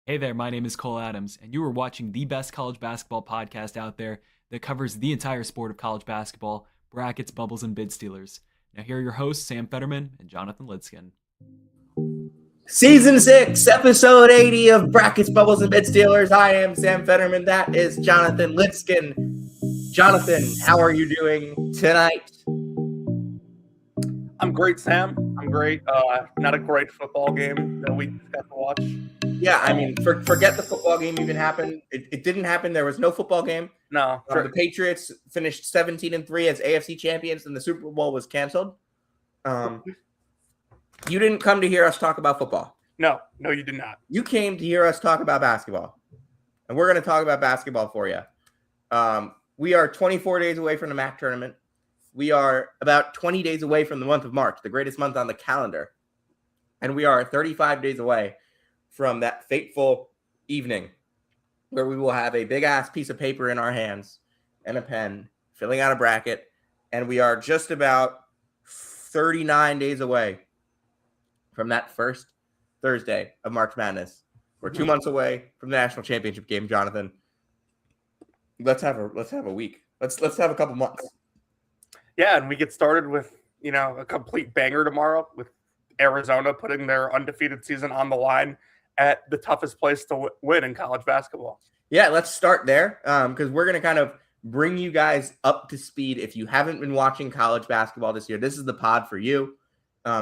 Hey there, my name is Cole Adams, and you are watching the best college basketball podcast out there that covers the entire sport of college basketball, brackets, bubbles, and bid stealers. Now, here are your hosts, Sam Fetterman and Jonathan Lidskin. Season 6, episode 80 of Brackets, Bubbles, and Bid Stealers. I am Sam Fetterman. That is Jonathan Lidskin. Jonathan, how are you doing tonight? I'm great, Sam. I'm great. Not a great football game that we just got to watch. Yeah, I mean, forget the football game even happened. It didn't happen. There was no football game. No. The Patriots finished 17-3 as AFC champions, and the Super Bowl was canceled. You didn't come to hear us talk about football. No, you did not. You came to hear us talk about basketball, and we're going to talk about basketball for you. We are 24 days away from the MAC tournament. We are about 20 days away from the month of March, the greatest month on the calendar. And we are 35 days away from that fateful evening where we will have a big-ass piece of paper in our hands and a pen, filling out a bracket. And we are just about 39 days away from that first Thursday of March Madness. We're 2 months away from the national championship game, Jonathan. Let's have a week. Let's have a couple months. Yeah, and we get started with, a complete banger tomorrow with Arizona putting their undefeated season on the line at the toughest place to win in college basketball. Yeah, let's start there because we're going to kind of bring you guys up to speed. If you haven't been watching college basketball this year, this is the pod for you,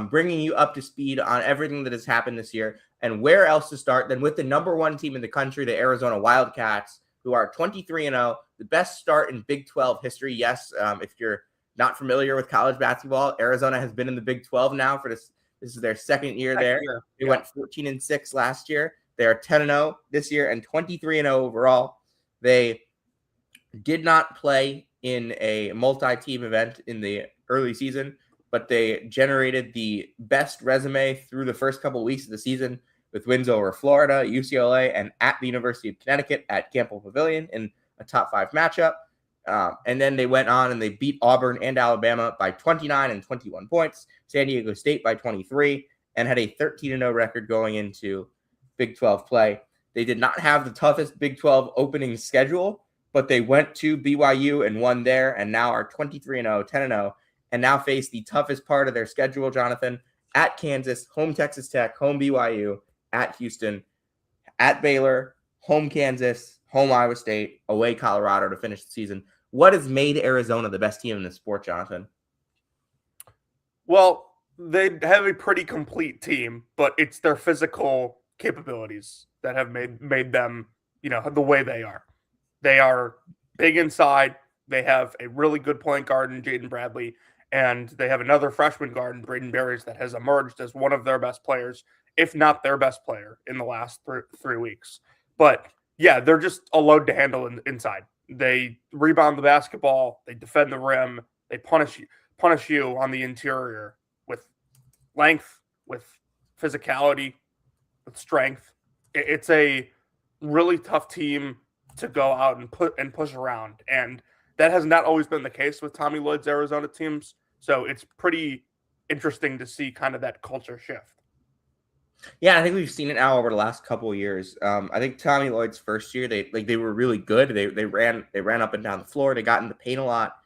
bringing you up to speed on everything that has happened this year. And where else to start than with the number one team in the country, the Arizona Wildcats, who are 23-0, the best start in Big 12 history. Yes, if you're not familiar with college basketball, Arizona has been in the Big 12 now for this. This is their second year there. They went 14-6 last year. They are 10-0 this year and 23-0 overall. They did not play in a multi-team event in the early season, but they generated the best resume through the first couple of weeks of the season with wins over Florida, UCLA, and at the University of Connecticut at Campbell Pavilion in a top 5 matchup. And then they went on and they beat Auburn and Alabama by 29 and 21 points, San Diego State by 23, and had a 13-0 record going into Big 12 play. They did not have the toughest Big 12 opening schedule, but they went to BYU and won there, and now are 23-0, 10-0, and now face the toughest part of their schedule, Jonathan, at Kansas, home Texas Tech, home BYU, at Houston, at Baylor, home Kansas, home Iowa State, away Colorado to finish the season. What has made Arizona the best team in the sport, Jonathan? Well, they have a pretty complete team, but it's their physical capabilities that have made them, the way they are. They are big inside. They have a really good point guard in Jaden Bradley, and they have another freshman guard in Braden Berries that has emerged as one of their best players, if not their best player in the last 3 weeks. But yeah, they're just a load to handle inside. They rebound the basketball, they defend the rim, they punish you on the interior with length, with physicality, with strength. It's a really tough team to go out and push around, and that has not always been the case with Tommy Lloyd's Arizona teams. So it's pretty interesting to see kind of that culture shift. Yeah, I think we've seen it now over the last couple of years. I think Tommy Lloyd's first year, they were really good. They ran up and down the floor. They got in the paint a lot,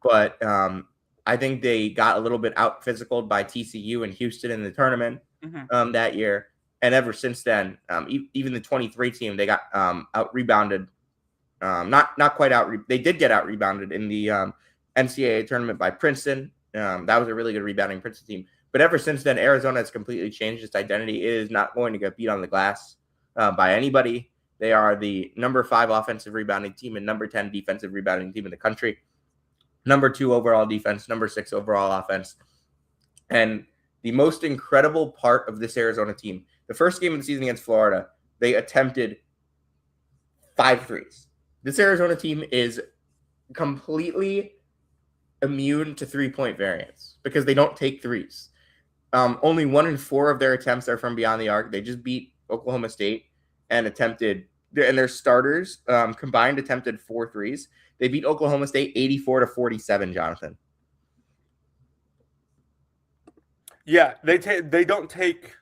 but I think they got a little bit out physicaled by TCU and Houston in the tournament that year. And ever since then, even the 23 team, they got out rebounded. Not quite out. They did get out rebounded in the NCAA tournament by Princeton. That was a really good rebounding Princeton team. But ever since then, Arizona has completely changed its identity. It is not going to get beat on the glass by anybody. They are the number 5 offensive rebounding team and number 10 defensive rebounding team in the country. Number 2 overall defense, number 6 overall offense. And the most incredible part of this Arizona team, the first game of the season against Florida, they attempted 5 threes. This Arizona team is completely immune to 3-point variance because they don't take threes. Only 1 in 4 of their attempts are from beyond the arc. They just beat Oklahoma State and their starters combined attempted 4 threes. They beat Oklahoma State 84-47, Jonathan. Yeah, they don't take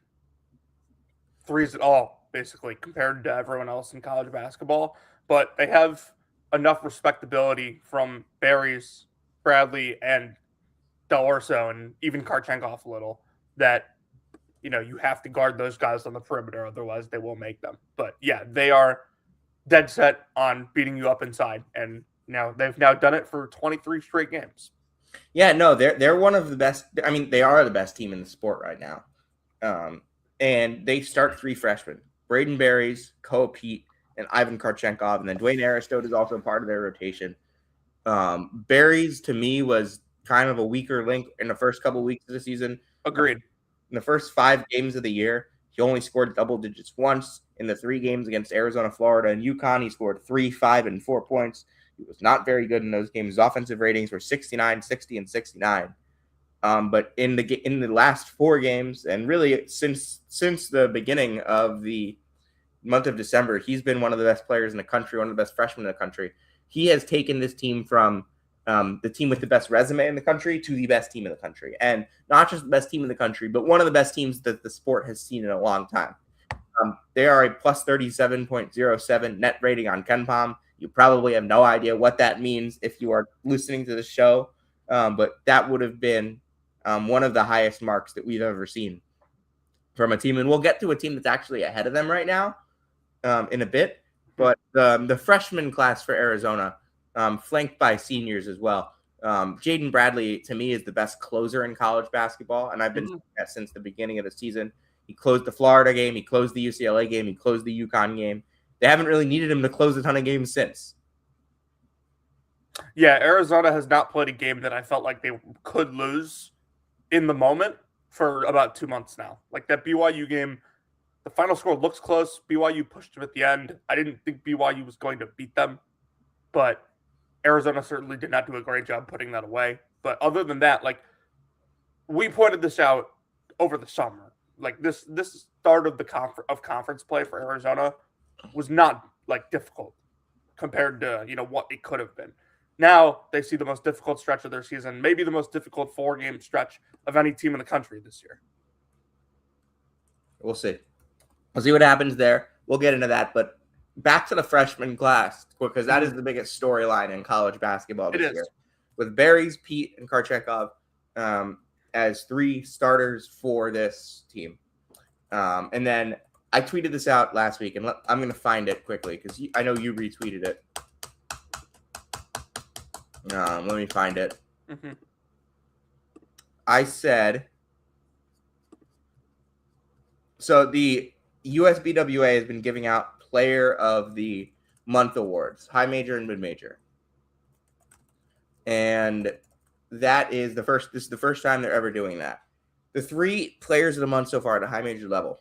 threes at all basically, compared to everyone else in college basketball. But they have enough respectability from Barry's, Bradley, and Del Orso, and even Karchenkov a little, that you have to guard those guys on the perimeter, otherwise they will make them. But yeah, they are dead set on beating you up inside, and they've now done it for 23 straight games. Yeah, no, they're one of the best. I mean, they are the best team in the sport right now. And they start 3 freshmen: Braden Berries, Koa Pete, and Ivan Karchenkov, and then Dwayne Aristote is also part of their rotation. Berries, to me, was kind of a weaker link in the first couple weeks of the season. Agreed. In the first 5 games of the year, he only scored double digits once. In the 3 games against Arizona, Florida, and UConn, he scored 3, 5, and 4 points. He was not very good in those games. His offensive ratings were 69, 60, and 69. But in the last 4 games, and really since the beginning of the month of December, he's been one of the best players in the country, one of the best freshmen in the country. He has taken this team from the team with the best resume in the country to the best team in the country. And not just the best team in the country, but one of the best teams that the sport has seen in a long time. They are a plus 37.07 net rating on KenPom. You probably have no idea what that means if you are listening to the show, but that would have been one of the highest marks that we've ever seen from a team. And we'll get to a team that's actually ahead of them right now in a bit. But the freshman class for Arizona, flanked by seniors as well. Jaden Bradley, to me, is the best closer in college basketball, and I've been saying that since the beginning of the season. He closed the Florida game, he closed the UCLA game, he closed the UConn game. They haven't really needed him to close a ton of games since. Yeah, Arizona has not played a game that I felt like they could lose in the moment for about 2 months now. Like that BYU game, the final score looks close. BYU pushed them at the end. I didn't think BYU was going to beat them, but Arizona certainly did not do a great job putting that away. But other than that, like we pointed this out over the summer, like this start of the conference play for Arizona was not like difficult compared to what it could have been. Now they see the most difficult stretch of their season, maybe the most difficult 4-game stretch of any team in the country this year. We'll see. We'll see what happens there. We'll get into that, but back to the freshman class, because that is the biggest storyline in college basketball this year. With Berries, Pete, and Karchenkov as 3 starters for this team. And then I tweeted this out last week, and I'm going to find it quickly because I know you retweeted it. Let me find it. Mm-hmm. I said, so the USBWA has been giving out Player of the Month awards, high major and mid major. And this is the first time they're ever doing that. The 3 players of the month so far at a high major level: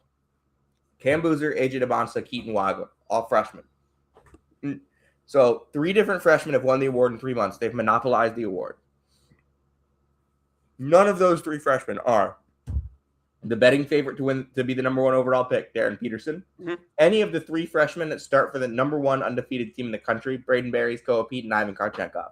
Cam Boozer, AJ DeBonsa, Keaton Waga, all freshmen. So 3 different freshmen have won the award in 3 months. They've monopolized the award. None of those 3 freshmen are the betting favorite to be the number 1 overall pick, Darren Peterson. Mm-hmm. Any of the 3 freshmen that start for the number 1 undefeated team in the country, Braden Berries, Koa Pete, and Ivan Karchenkov.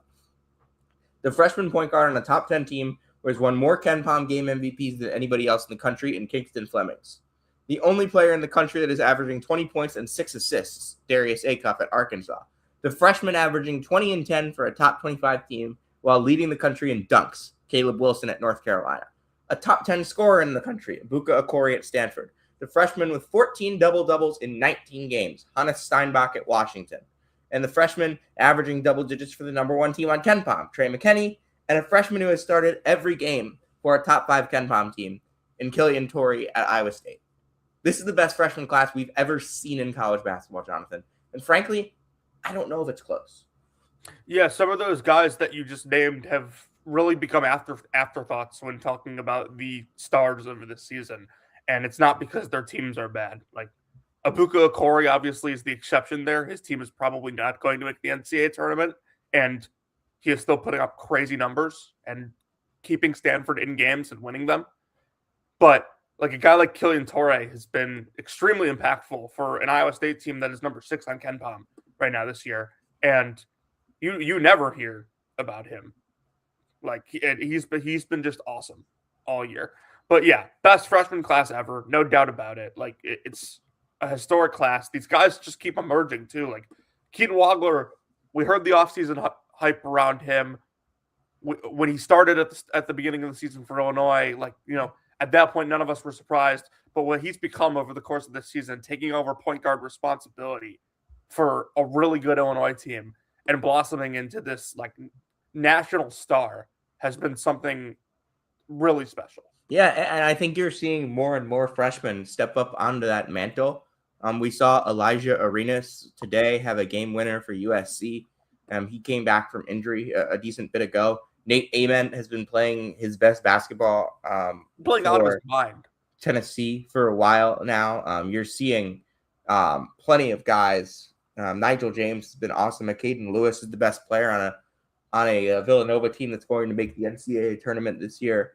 The freshman point guard on a top 10 team who has won more KenPom game MVPs than anybody else in the country in Kingston Flemings. The only player in the country that is averaging 20 points and 6 assists, Darius Acuff at Arkansas. The freshman averaging 20 and 10 for a top 25 team while leading the country in dunks, Caleb Wilson at North Carolina. A top 10 scorer in the country, Ibuka Okori at Stanford. The freshman with 14 double-doubles in 19 games, Hannes Steinbach at Washington. And the freshman averaging double digits for the number 1 team on KenPom, Trey McKinney, and a freshman who has started every game for a top 5 KenPom team in Killian Torrey at Iowa State. This is the best freshman class we've ever seen in college basketball, Jonathan. And frankly, I don't know if it's close. Yeah, some of those guys that you just named have really become afterthoughts when talking about the stars over this season. And it's not because their teams are bad. Like Ibuka Okori obviously is the exception there. His team is probably not going to make the NCAA tournament, and he is still putting up crazy numbers and keeping Stanford in games and winning them. But like a guy like Killian Torrey has been extremely impactful for an Iowa State team that is number 6 on KenPom right now this year. And you never hear about him. Like he's been just awesome all year. But yeah, best freshman class ever, no doubt about it. Like it's a historic class. These guys just keep emerging too. Like Keaton Wagler, we heard the offseason hype around him when he started at the beginning of the season for Illinois. Like, at that point, none of us were surprised. But what he's become over the course of this season, taking over point guard responsibility for a really good Illinois team and blossoming into this like national star, has been something really special. Yeah, and I think you're seeing more and more freshmen step up onto that mantle. We saw Elijah Arenas today have a game winner for USC. He came back from injury a decent bit ago. Nate Ament has been playing his best basketball playing out of his mind. Tennessee for a while now. You're seeing plenty of guys. Nigel James has been awesome. Caden Lewis is the best player on a Villanova team that's going to make the NCAA tournament this year.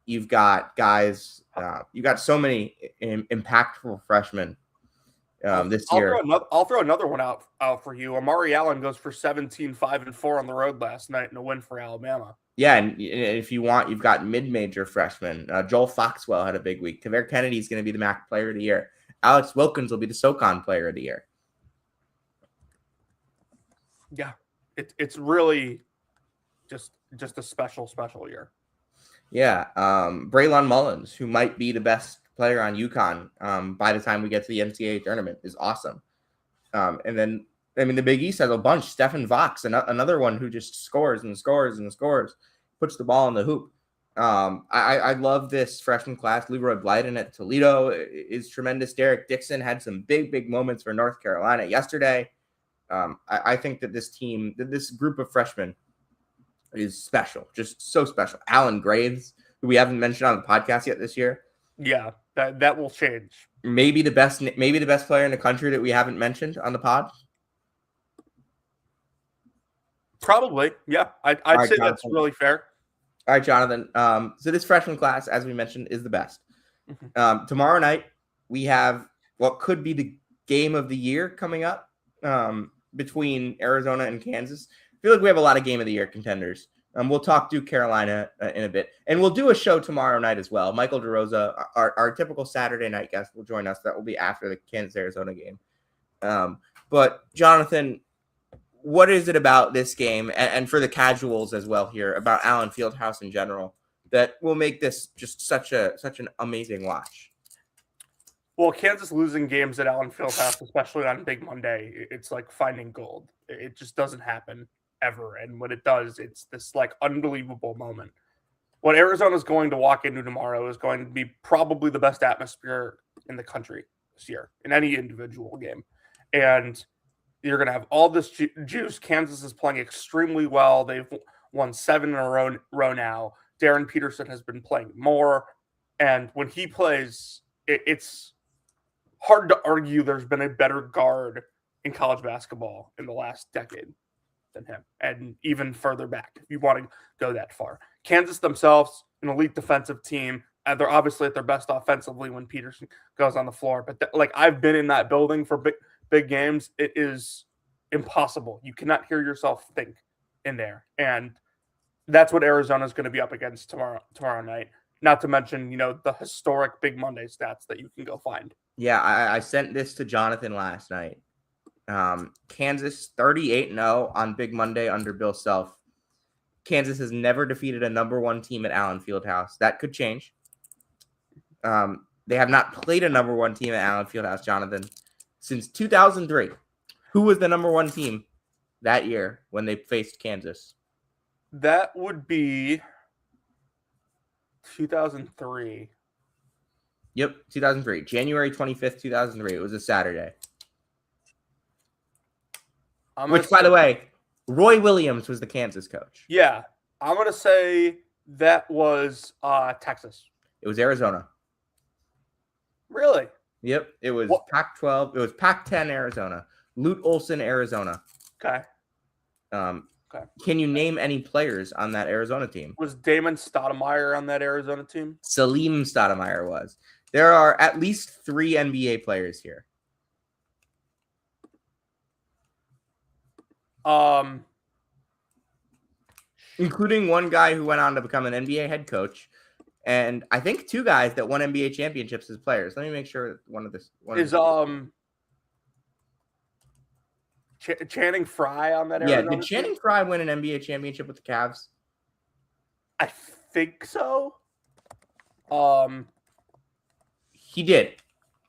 You've got guys. You got so many impactful freshmen this year. I'll throw another one out for you. Amari Allen goes for 17, 5, and 4 on the road last night in a win for Alabama. Yeah, and if you want, you've got mid-major freshmen. Joel Foxwell had a big week. Tavere Kennedy is going to be the MAC Player of the Year. Alex Wilkins will be the SoCon Player of the Year. Yeah, it's really just a special year. Yeah, Braylon Mullins, who might be the best player on UConn by the time we get to the NCAA tournament, is awesome. And then, the Big East has a bunch. Stephen Vox, another one who just scores and scores and scores, puts the ball in the hoop. I love this freshman class. Leroy Blyden at Toledo is tremendous. Derek Dixon had some big moments for North Carolina yesterday. I think that this group of freshmen is special, just so special. Alan Graves, who we haven't mentioned on the podcast yet this year. Yeah, that will change. Maybe the best player in the country that we haven't mentioned on the pod. Probably, yeah. I'd say Jonathan, that's really fair. All right, Jonathan. So this freshman class, as we mentioned, is the best. Mm-hmm. Tomorrow night, we have what could be the game of the year coming up between Arizona and Kansas. I feel like we have a lot of game of the year contenders. We'll talk Duke Carolina in a bit. And we'll do a show tomorrow night as well. Michael DeRosa, our typical Saturday night guest, will join us. That will be after the Kansas-Arizona game. But, Jonathan, what is it about this game, and for the casuals as well here, about Allen Fieldhouse in general, that will make this just such an amazing watch? Well, Kansas losing games at Allen Fieldhouse, especially on Big Monday, it's like finding gold. It just doesn't happen ever. And when it does, it's this like unbelievable moment. What Arizona's going to walk into tomorrow is going to be probably the best atmosphere in the country this year in any individual game. And you're going to have all this juice. Kansas is playing extremely well. They've won 7 in a row now. Darren Peterson has been playing more. And when he plays, it's hard to argue there's been a better guard in college basketball in the last decade than him, and even further back if you want to go that far. Kansas themselves, an elite defensive team, and they're obviously at their best offensively when Peterson goes on the floor. But I've been in that building for big games. It is impossible. You cannot hear yourself think in there, and that's what Arizona is going to be up against tomorrow night. Not to mention, the historic Big Monday stats that you can go find. Yeah, I sent this to Jonathan last night. Kansas 38-0 on Big Monday under Bill Self. Kansas has never defeated a number 1 team at Allen Fieldhouse. That could change. They have not played a number 1 team at Allen Fieldhouse, Jonathan, since 2003. Who was the number 1 team that year when they faced Kansas? That would be 2003. Yep, 2003. January 25th, 2003. It was a Saturday. Which, by the way, Roy Williams was the Kansas coach. Yeah. I'm going to say that was Texas. It was Arizona. Really? Yep. It was Pac-12. It was Pac-10 Arizona. Lute Olson, Arizona. Okay. Okay. Can you name any players on that Arizona team? Was Damon Stoudemire on that Arizona team? Salim Stoudemire was. There are at least 3 NBA players here. Including one guy who went on to become an NBA head coach. and I think 2 guys that won NBA championships as players. Let me make sure one of this Is Channing Frye on that yeah. Arizona Did team? Channing Frye win an NBA championship with the Cavs? I think so. He did.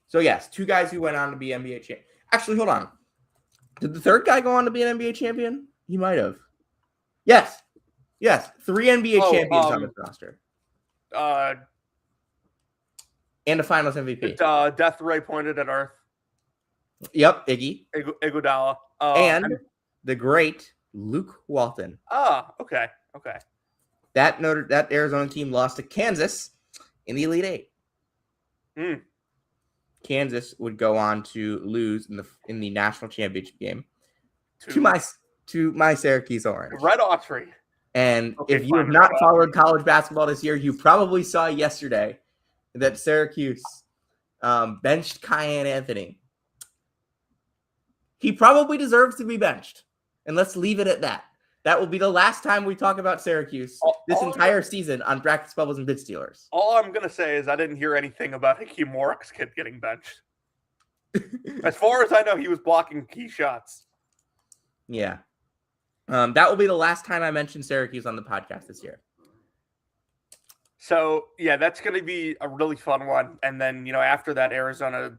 So yes, 2 guys who went on to be NBA champion. Actually, hold on. Did the third guy go on to be an NBA champion? He might have. Yes. 3 NBA champions on this roster. And a Finals MVP. Death Ray pointed at Earth. Yep, Iggy. Iguodala. And the great Luke Walton. Okay. That Arizona team lost to Kansas in the Elite Eight. Kansas would go on to lose in the national championship game to my Syracuse Orange. Red Autry. And if you have not followed college basketball this year, you probably saw yesterday that Syracuse benched Kyan Anthony. He probably deserves to be benched. And let's leave it at that. That will be the last time we talk about Syracuse this entire season on Brackets, Bubbles, and Bid Stealers. All I'm going to say is I didn't hear anything about Hakeem Warwick's kid getting benched. As far as I know, he was blocking key shots. Yeah. That will be the last time I mention Syracuse on the podcast this year. So, yeah, that's going to be a really fun one. And then, after that, Arizona,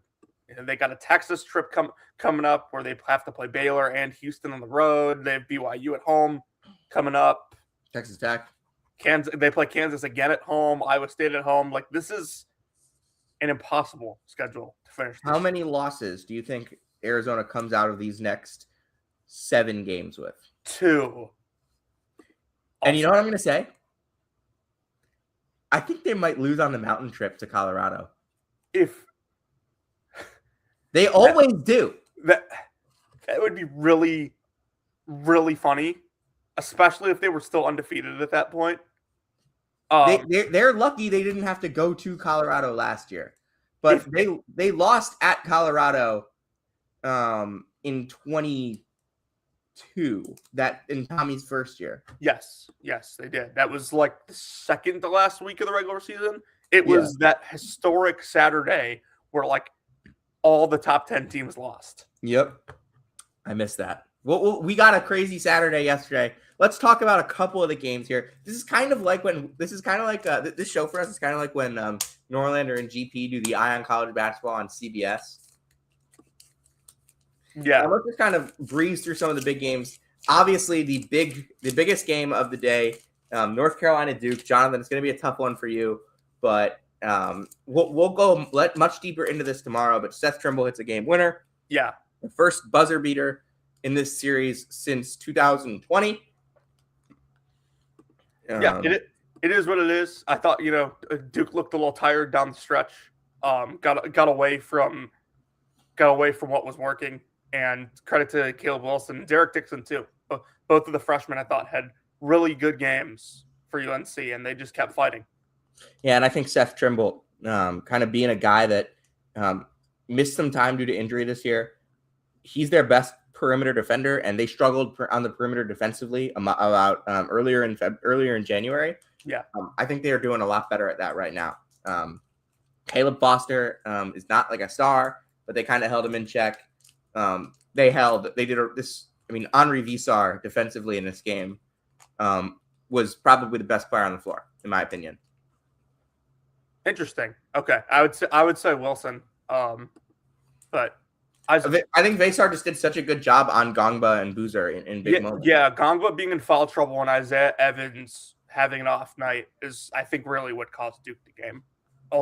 they got a Texas trip coming up where they have to play Baylor and Houston on the road. They have BYU at home coming up. Texas Tech. Kansas. They play Kansas again at home. Iowa State at home. Like, this is an impossible schedule to finish. How many losses do you think Arizona comes out of these next 7 games with? 2. And you know what I'm going to say? I think they might lose on the mountain trip to Colorado. If they always do. That would be really, really funny, especially if they were still undefeated at that point. They're lucky they didn't have to go to Colorado last year, but they lost at Colorado in 2022. That in Tommy's first year. Yes, they did. That was like the second to last week of the regular season. It was that historic Saturday where like all the top 10 teams lost. Yep. I missed that. Well, we got a crazy Saturday yesterday. Let's talk about a couple of the games here. This is kind of like this show for us is kind of like when Norlander and GP do the Eye on College Basketball on CBS. Yeah. Let's just kind of breeze through some of the big games. Obviously, the biggest game of the day, North Carolina Duke. Jonathan, it's going to be a tough one for you, but we'll go much deeper into this tomorrow. But Seth Trimble hits a game winner. Yeah. The first buzzer beater in this series since 2020. Yeah, it is what it is. I thought, Duke looked a little tired down the stretch. Got away from what was working. And credit to Caleb Wilson and Derek Dixon, too. Both of the freshmen, I thought, had really good games for UNC, and they just kept fighting. Yeah, and I think Seth Trimble, kind of being a guy that missed some time due to injury this year, he's their best perimeter defender, and they struggled on the perimeter defensively about earlier in January. Yeah, I think they are doing a lot better at that right now. Caleb Foster is not like a star, but they kind of held him in check. Henri Visar defensively in this game was probably the best player on the floor, in my opinion. Interesting. Okay, I would say Wilson, but I think Visar just did such a good job on Gongba and Boozer in big moments. Yeah, Gongba being in foul trouble and Isaiah Evans having an off night is, I think, really what cost Duke the game.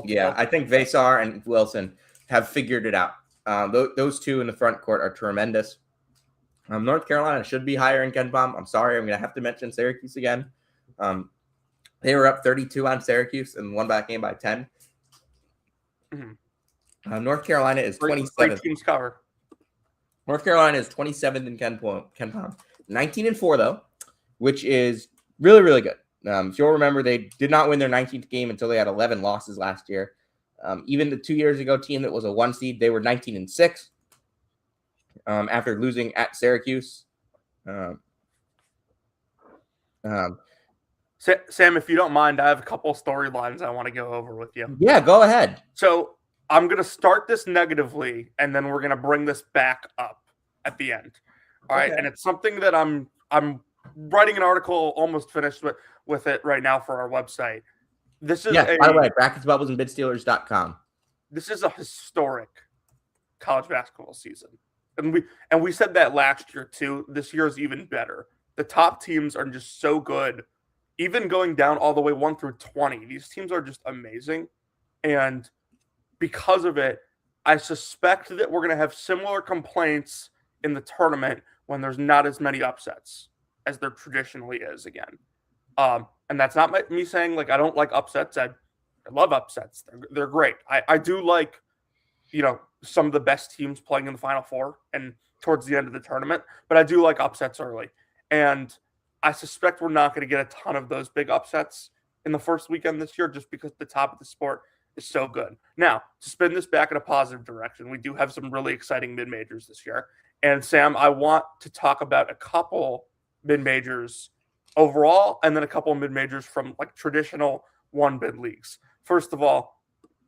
Yeah, I think Visar and Wilson have figured it out. Those two in the front court are tremendous. North Carolina should be higher in KenPom. I'm sorry, I'm going to have to mention Syracuse again. They were up 32 on Syracuse and won that game by 10. Mm-hmm. North Carolina is 27th. Teams cover. North Carolina is 27th in KenPom. 19-4 though, which is really, really good. If you'll remember, they did not win their 19th game until they had 11 losses last year. Even the 2 years ago team that was a 1 seed, they were 19-6 after losing at Syracuse. Sam, if you don't mind, I have a couple storylines I want to go over with you. Yeah, go ahead. So I'm going to start this negatively, and then we're going to bring this back up at the end. All right, and it's something that I'm writing an article, almost finished with it right now for our website. This is by the way, brackets, bubbles, and bidstealers.com. This is a historic college basketball season, and we said that last year too. This year is even better. The top teams are just so good, even going down all the way 1 through 20. These teams are just amazing, and because of it, I suspect that we're going to have similar complaints in the tournament when there's not as many upsets as there traditionally is again. And that's not me saying like I don't like upsets. I love upsets. They're great. I do like, some of the best teams playing in the Final Four and towards the end of the tournament, but I do like upsets early. And I suspect we're not going to get a ton of those big upsets in the first weekend this year just because the top of the sport is so good. Now, to spin this back in a positive direction, we do have some really exciting mid-majors this year. And Sam, I want to talk about a couple mid-majors overall and then a couple of mid-majors from like traditional one-bid leagues. First of all,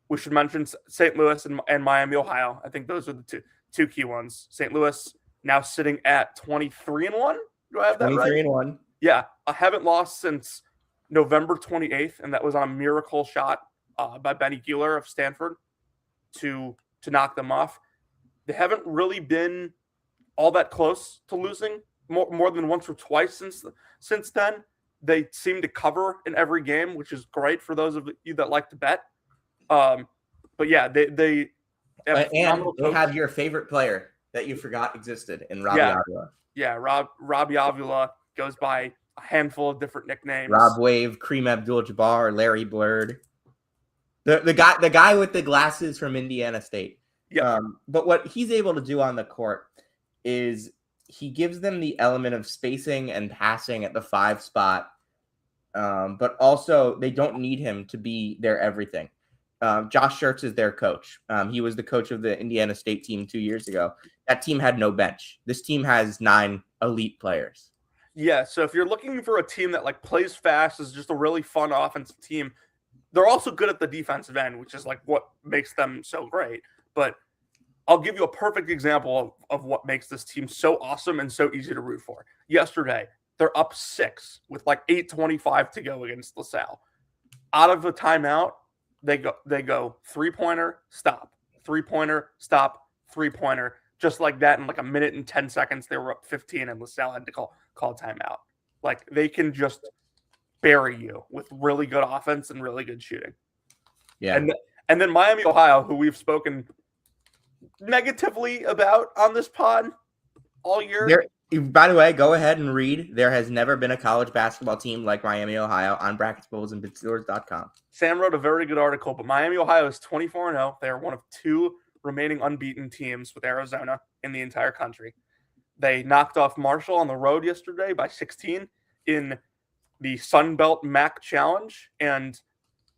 we should mention St. Louis and Miami, Ohio. I think those are the two key ones. St. Louis now sitting at 23-1. Do I have that right? 23-1. Yeah, I haven't lost since November 28th, and that was on a miracle shot by Benny Gieler of Stanford to knock them off. They haven't really been all that close to losing more than once or twice since then. They seem to cover in every game, which is great for those of you that like to bet. But yeah, they have your favorite player that you forgot existed in Robbie Avila. Yeah, Robbie Avila goes by a handful of different nicknames. Rob Wave, Kareem Abdul-Jabbar, Larry Bird. The guy with the glasses from Indiana State. Yeah. But what he's able to do on the court is he gives them the element of spacing and passing at the 5 spot. But also they don't need him to be their everything. Josh Schertz is their coach. He was the coach of the Indiana State team 2 years ago. That team had no bench. This team has 9 elite players. Yeah, so if you're looking for a team that like plays fast, is just a really fun offensive team, they're also good at the defensive end, which is like what makes them so great. But I'll give you a perfect example of what makes this team so awesome and so easy to root for. Yesterday, they're up 6 with like 8:25 to go against LaSalle. Out of a timeout, they go 3-pointer, stop, 3-pointer, stop, 3-pointer. Just like that, in like a minute and 10 seconds, they were up 15, and LaSalle had to call timeout. Like they can just bury you with really good offense and really good shooting. Yeah, and then Miami, Ohio, who we've spoken negatively about on this pod all year. By the way, go ahead and read. There has never been a college basketball team like Miami, Ohio on brackets, bubbles, and bidstealers.com. Sam wrote a very good article, but Miami, Ohio is 24-0. They are one of 2 remaining unbeaten teams with Arizona in the entire country. They knocked off Marshall on the road yesterday by 16 in the Sun Belt MAC Challenge. And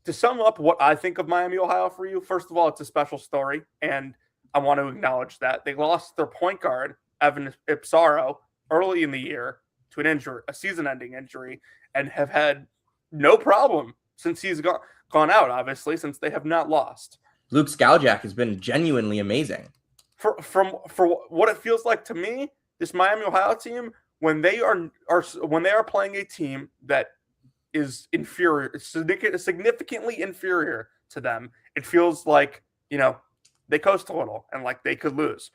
to sum up what I think of Miami, Ohio for you, first of all, it's a special story, and I want to acknowledge that. They lost their point guard, Evan Ipsaro, early in the year to an injury, a season-ending injury, and have had no problem since he's gone out, obviously, since they have not lost. Luke Skaljak has been genuinely amazing. For what it feels like to me, this Miami, Ohio team, when they are playing a team that is inferior, significantly inferior to them, it feels like, they coast a little and like they could lose.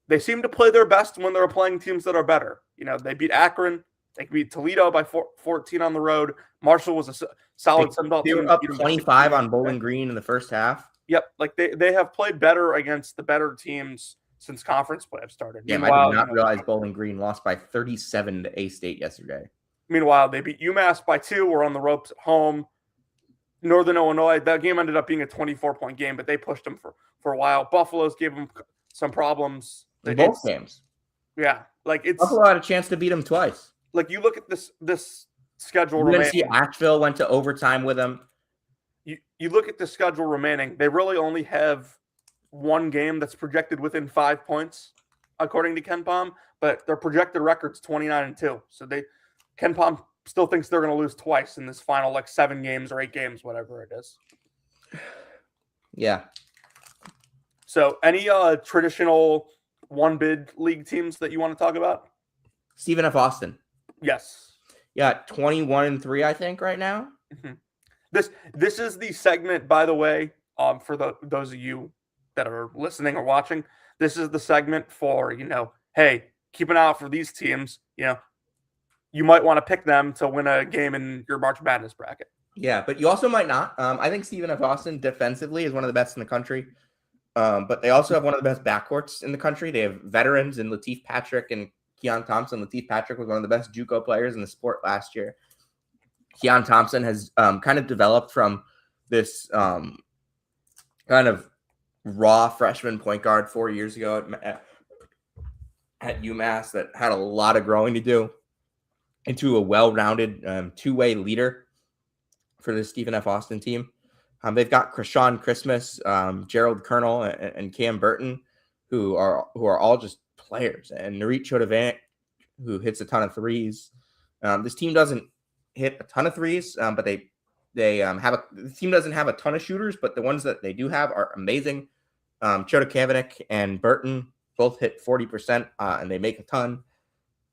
They seem to play their best when they're playing teams that are better. They beat Akron. They beat Toledo by 14 on the road. Marshall was a solid Sun Belt team. They were up 25 on Bowling Green in the first half. Yep, like they have played better against the better teams since conference play have started. Yeah, I did not realize Bowling Green lost by 37 to A-State yesterday. Meanwhile, they beat UMass by 2. We're on the ropes at home. Northern Illinois, that game ended up being a 24-point game, but they pushed them for a while. Buffalo's gave them some problems. In both games. Yeah, like Buffalo had a chance to beat them twice. Like you look at this schedule remaining. Asheville went to overtime with them. You look at the schedule remaining, they really only have one game that's projected within 5 points, according to KenPom, but their projected record's 29-2. So KenPom still thinks they're going to lose twice in this final 7 games or 8 games, whatever it is. Yeah. So, any traditional one bid league teams that you want to talk about? Stephen F. Austin. Yes. Yeah, 21-3, I think, right now. Mm-hmm. This is the segment, by the way, for those of you that are listening or watching. This is the segment for, hey, keep an eye out for these teams. You might want to pick them to win a game in your March Madness bracket. Yeah, but you also might not. I think Stephen F. Austin defensively is one of the best in the country. But they also have one of the best backcourts in the country. They have veterans in Latif Patrick and Keon Thompson. Latif Patrick was one of the best JUCO players in the sport last year. Keon Thompson has kind of developed from this kind of raw freshman point guard 4 years ago at UMass that had a lot of growing to do into a well-rounded two-way leader for the Stephen F. Austin team. They've got Krishan Christmas, Gerald Colonel, and Cam Burton, who are all just players, and Narit Chodavant, who hits a ton of threes. This team doesn't hit a ton of threes, but the team doesn't have a ton of shooters, but the ones that they do have are amazing. Chodavant and Burton both hit 40%, and they make a ton.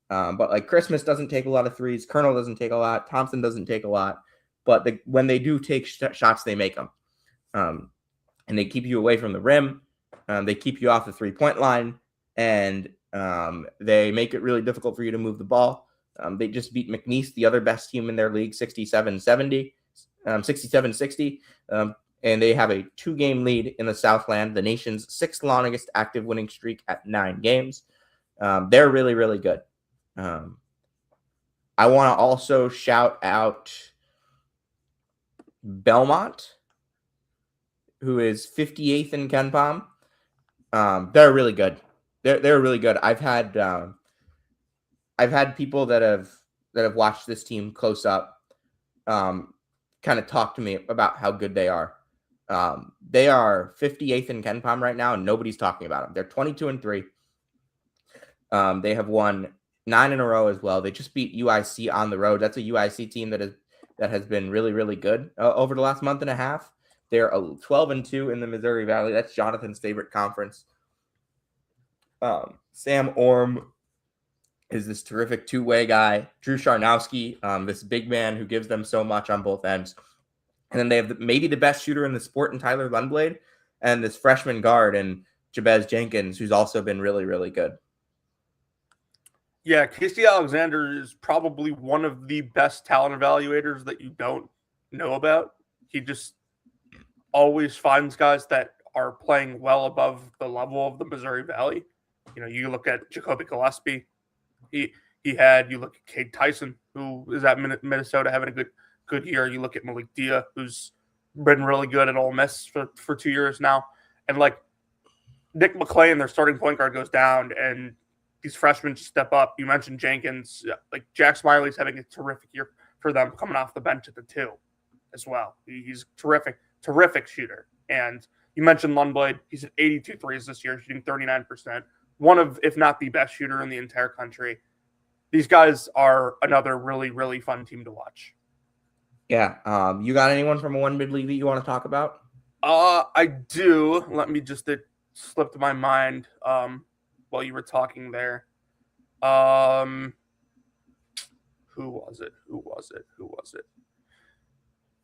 But Christmas doesn't take a lot of threes. Colonel doesn't take a lot. Thompson doesn't take a lot. But when they do take shots, they make them. And they keep you away from the rim. They keep you off the three-point line. And they make it really difficult for you to move the ball. They just beat McNeese, the other best team in their league, 67-60. And they have a 2-game lead in the Southland, the nation's 6th longest active winning streak at 9 games. They're really, really good. I want to also shout out Belmont, who is 58th in KenPom. They're really good. They're really good. I've had people that have watched this team close up, kind of talk to me about how good they are. They are 58th in KenPom right now, and nobody's talking about them. They're 22-3. They have won 9 in a row as well. They just beat UIC on the road. That's a UIC team that has been really, really good over the last month and a half. They're 12-2 in the Missouri Valley. That's Jonathan's favorite conference. Sam Orm is this terrific two-way guy. Drew Sharnowski, this big man who gives them so much on both ends. And then they have maybe the best shooter in the sport in Tyler Lundblade, and this freshman guard and Jabez Jenkins, who's also been really, really good. Yeah, Casey Alexander is probably one of the best talent evaluators that you don't know about. He just always finds guys that are playing well above the level of the Missouri Valley. You look at Jacoby Gillespie. You look at Cade Tyson, who is at Minnesota having a good year. You look at Malik Dia, who's been really good at Ole Miss for 2 years now. And Nick McClain, their starting point guard, goes down, and these freshmen step up. You mentioned Jenkins. Jack Smiley's having a terrific year for them coming off the bench at the 2 as well. He's terrific shooter. And you mentioned Lundblade. He's at 82 threes this year, shooting 39%. One of, if not the best shooter in the entire country. These guys are another really, really fun team to watch. Yeah. You got anyone from a one bid league that you want to talk about? I do. Let me just, it slipped my mind while you were talking there. Who was it?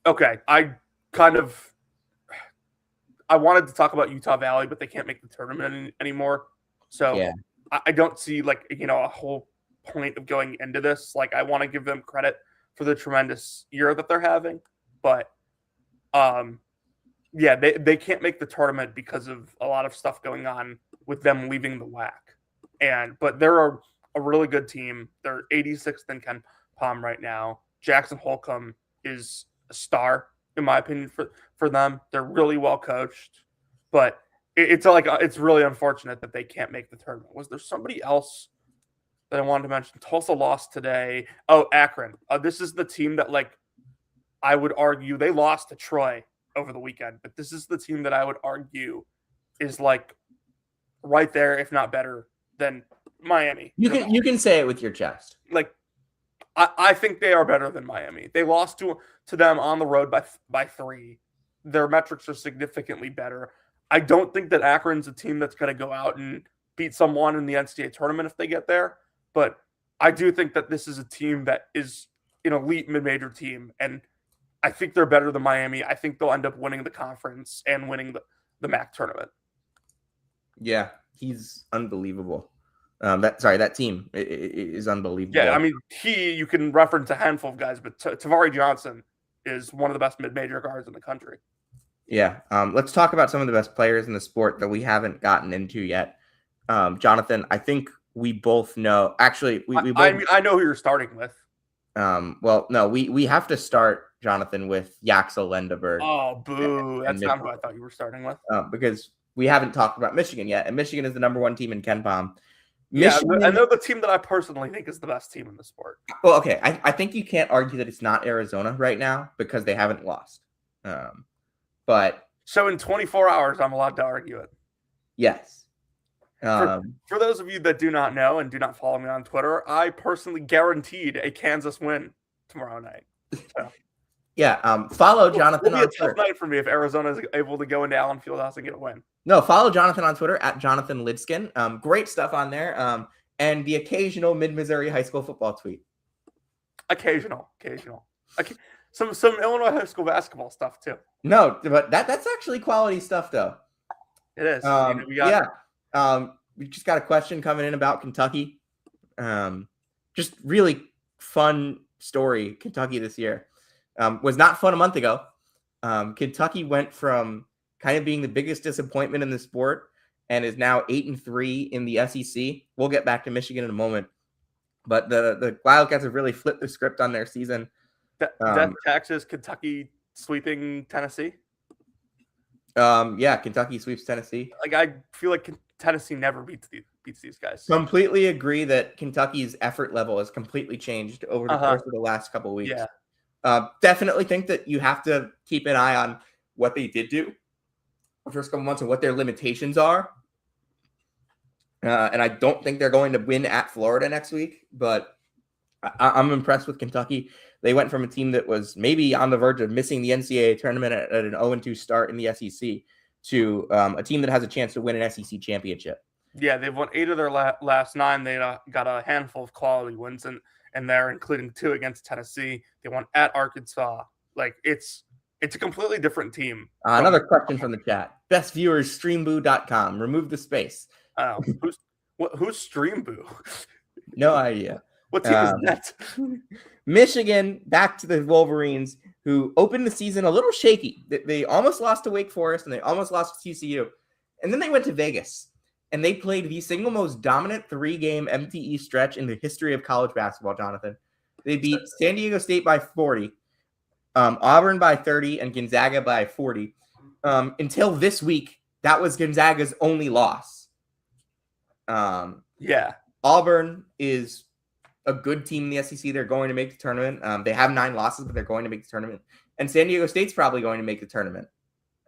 Okay. I wanted to talk about Utah Valley, but they can't make the tournament anymore. So yeah. I don't see a whole point of going into this. I want to give them credit for the tremendous year that they're having, but they can't make the tournament because of a lot of stuff going on with them leaving the WAC. But they're a really good team. They're 86th in KenPom right now. Jackson Holcomb is a star, in my opinion, for them. They're really well coached, but it's really unfortunate that they can't make the tournament. Was there somebody else that I wanted to mention? Tulsa lost today. Oh, Akron. This is the team that I would argue they lost to Troy over the weekend, but this is the team that I would argue is right there, if not better than Miami. You can say it with your chest. I think they are better than Miami. They lost to them on the road by 3. Their metrics are significantly better. I don't think that Akron's a team that's going to go out and beat someone in the NCAA tournament if they get there. But I do think that this is a team that is an elite mid-major team, and I think they're better than Miami. I think they'll end up winning the conference and winning the MAC tournament. Yeah, he's unbelievable. That team is unbelievable. Yeah, I mean, you can reference a handful of guys, but Tavari Johnson is one of the best mid-major guards in the country. Yeah. Let's talk about some of the best players in the sport that we haven't gotten into yet. Jonathan, I think we both know. Actually, I know who you're starting with. Well, no, we have to start, Jonathan, with Yaxel Lendeberg. Oh, boo! That's not who I thought you were starting with. Because we haven't talked about Michigan yet, and Michigan is the number 1 team in KenPom. Yeah, and they're the team that I personally think is the best team in the sport. Well, okay, I think you can't argue that it's not Arizona right now because they haven't lost. But so in 24 hours, I'm allowed to argue it. Yes. For those of you that do not know and do not follow me on Twitter, I personally guaranteed a Kansas win tomorrow night. So. Yeah. Follow Jonathan on Twitter. It'll be a tough night for me if Arizona is able to go into Allen Fieldhouse and get a win. No, follow Jonathan on Twitter at Jonathan Lidskin. Great stuff on there. And the occasional Mid-Missouri high school football tweet. Occasional. Some Illinois high school basketball stuff too. No, but that's actually quality stuff though. It is. We just got a question coming in about Kentucky. Just really fun story. Kentucky this year was not fun a month ago. Kentucky went from kind of being the biggest disappointment in the sport and is now 8-3 in the SEC. We'll get back to Michigan in a moment, but the Wildcats have really flipped the script on their season. Death Texas, Kentucky sweeping Tennessee. Yeah, Kentucky sweeps Tennessee. Like I feel like Tennessee never beats these guys. Completely agree that Kentucky's effort level has completely changed over the course of the last couple of weeks. Yeah. Definitely think that you have to keep an eye on what they did do the first couple months and what their limitations are. And I don't think they're going to win at Florida next week, but I'm impressed with Kentucky. They went from a team that was maybe on the verge of missing the NCAA tournament at an 0-2 start in the SEC to a team that has a chance to win an SEC championship. Yeah, they've won 8 of their last 9. They got a handful of quality wins in there, including 2 against Tennessee. They won at Arkansas. Like it's a completely different team. Another question from the chat. Best viewers, streamboo.com. Remove the space. Oh, who's Streamboo? No idea. What team is that? Michigan, back to the Wolverines, who opened the season a little shaky. They almost lost to Wake Forest and they almost lost to TCU. And then they went to Vegas and they played the single most dominant 3-game MTE stretch in the history of college basketball, Jonathan. They beat San Diego State by 40, Auburn by 30, and Gonzaga by 40. Until this week, that was Gonzaga's only loss. Yeah. Auburn is a good team in the SEC. They're going to make the tournament. They have 9 losses, but they're going to make the tournament. And San Diego State's probably going to make the tournament.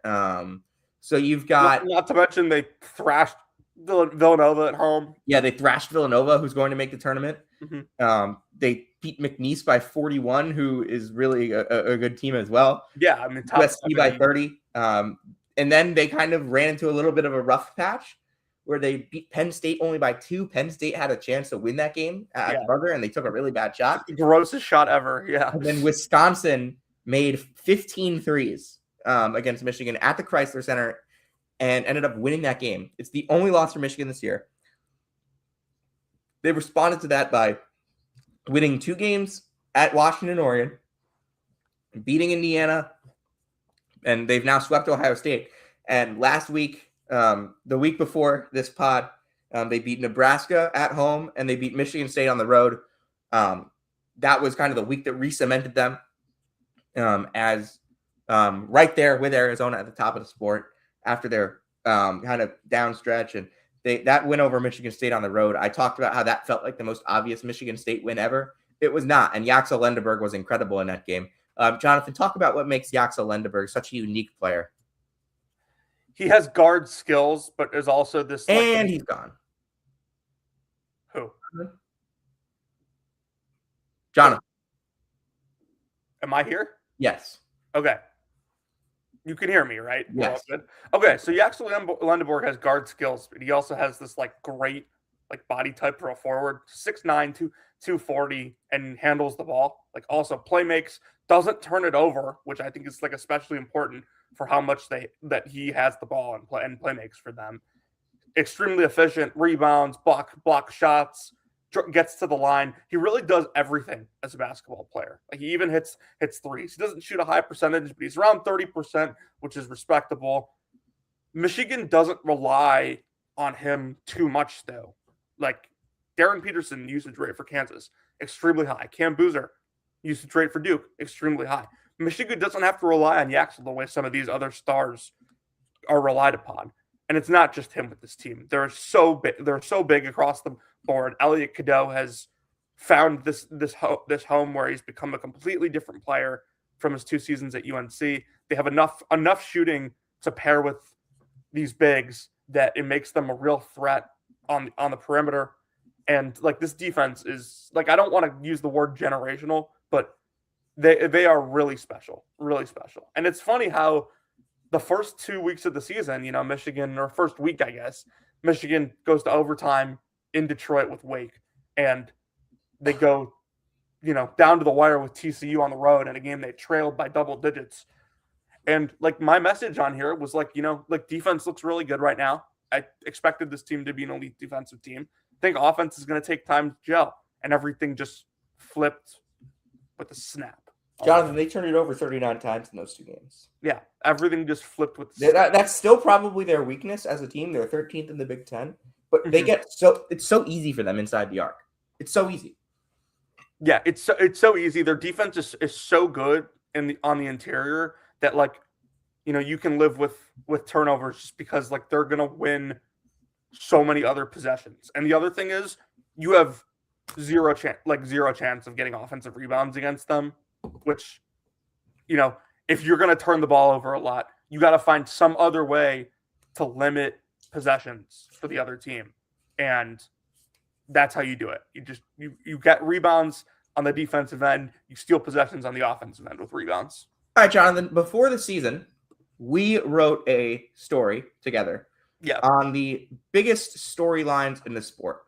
So you've got... Not to mention they thrashed Villanova at home. Yeah, they thrashed Villanova, who's going to make the tournament. Mm-hmm. They beat McNeese by 41, who is really a good team as well. Yeah, I mean, USC by 30. And then they kind of ran into a little bit of a rough patch where they beat Penn State only by 2. Penn State had a chance to win that game at the buzzer, and they took a really bad shot. The grossest shot ever, yeah. And then Wisconsin made 15 threes against Michigan at the Chrysler Center and ended up winning that game. It's the only loss for Michigan this year. They responded to that by winning 2 games at Washington, Oregon, beating Indiana, and they've now swept Ohio State. And last week, the week before this pod, they beat Nebraska at home and they beat Michigan State on the road. That was kind of the week that re-cemented them as right there with Arizona at the top of the sport after their kind of down stretch. And that win over Michigan State on the road, I talked about how that felt like the most obvious Michigan State win ever. It was not. And Yaxel Lendeberg was incredible in that game. Jonathan, talk about what makes Yaxel Lendeberg such a unique player. He has guard skills, but there's also this. And he's gone. Who? Jonathan. Am I here? Yes. Okay. You can hear me, right? We're all Yes. good? Okay, so Yaxel Lendeborg has guard skills, but he also has this like great like body type for a forward, 6'9", 240, and handles the ball. Like also play makes, doesn't turn it over, which I think is like especially important for how much that he has the ball and play makes for them. Extremely efficient, rebounds, block shots, gets to the line. He really does everything as a basketball player. Like he even hits threes. He doesn't shoot a high percentage, but he's around 30%, which is respectable. Michigan doesn't rely on him too much, though. Like Darren Peterson usage rate for Kansas, extremely high. Cam Boozer usage rate for Duke, extremely high. Michigan doesn't have to rely on Yaxel the way some of these other stars are relied upon. And it's not just him with this team. They're so big across the board. Elliot Cadeau has found this home where he's become a completely different player from his 2 seasons at UNC. They have enough shooting to pair with these bigs that it makes them a real threat on the perimeter. And like this defense is like, I don't want to use the word generational, but they are really special. And it's funny how the first 2 weeks of the season, Michigan, or first week, I guess, Michigan goes to overtime in Detroit with Wake, and they go, down to the wire with TCU on the road in a game they trailed by double digits. And like my message on here was like, like defense looks really good right now. I expected this team to be an elite defensive team. I think offense is going to take time to gel, and everything just flipped with a snap. Jonathan, they turned it over 39 times in those 2 games. Yeah, everything just flipped with that's still probably their weakness as a team. They're 13th in the Big Ten, but they get it's so easy for them inside the arc. It's so easy. Yeah, it's so easy. Their defense is so good on the interior that like, you can live with turnovers just because like they're gonna win so many other possessions. And the other thing is you have zero chance of getting offensive rebounds against them. Which, if you're going to turn the ball over a lot, you got to find some other way to limit possessions for the other team. And that's how you do it. You get rebounds on the defensive end. You steal possessions on the offensive end with rebounds. All right, Jonathan, before the season, we wrote a story together on the biggest storylines in the sport.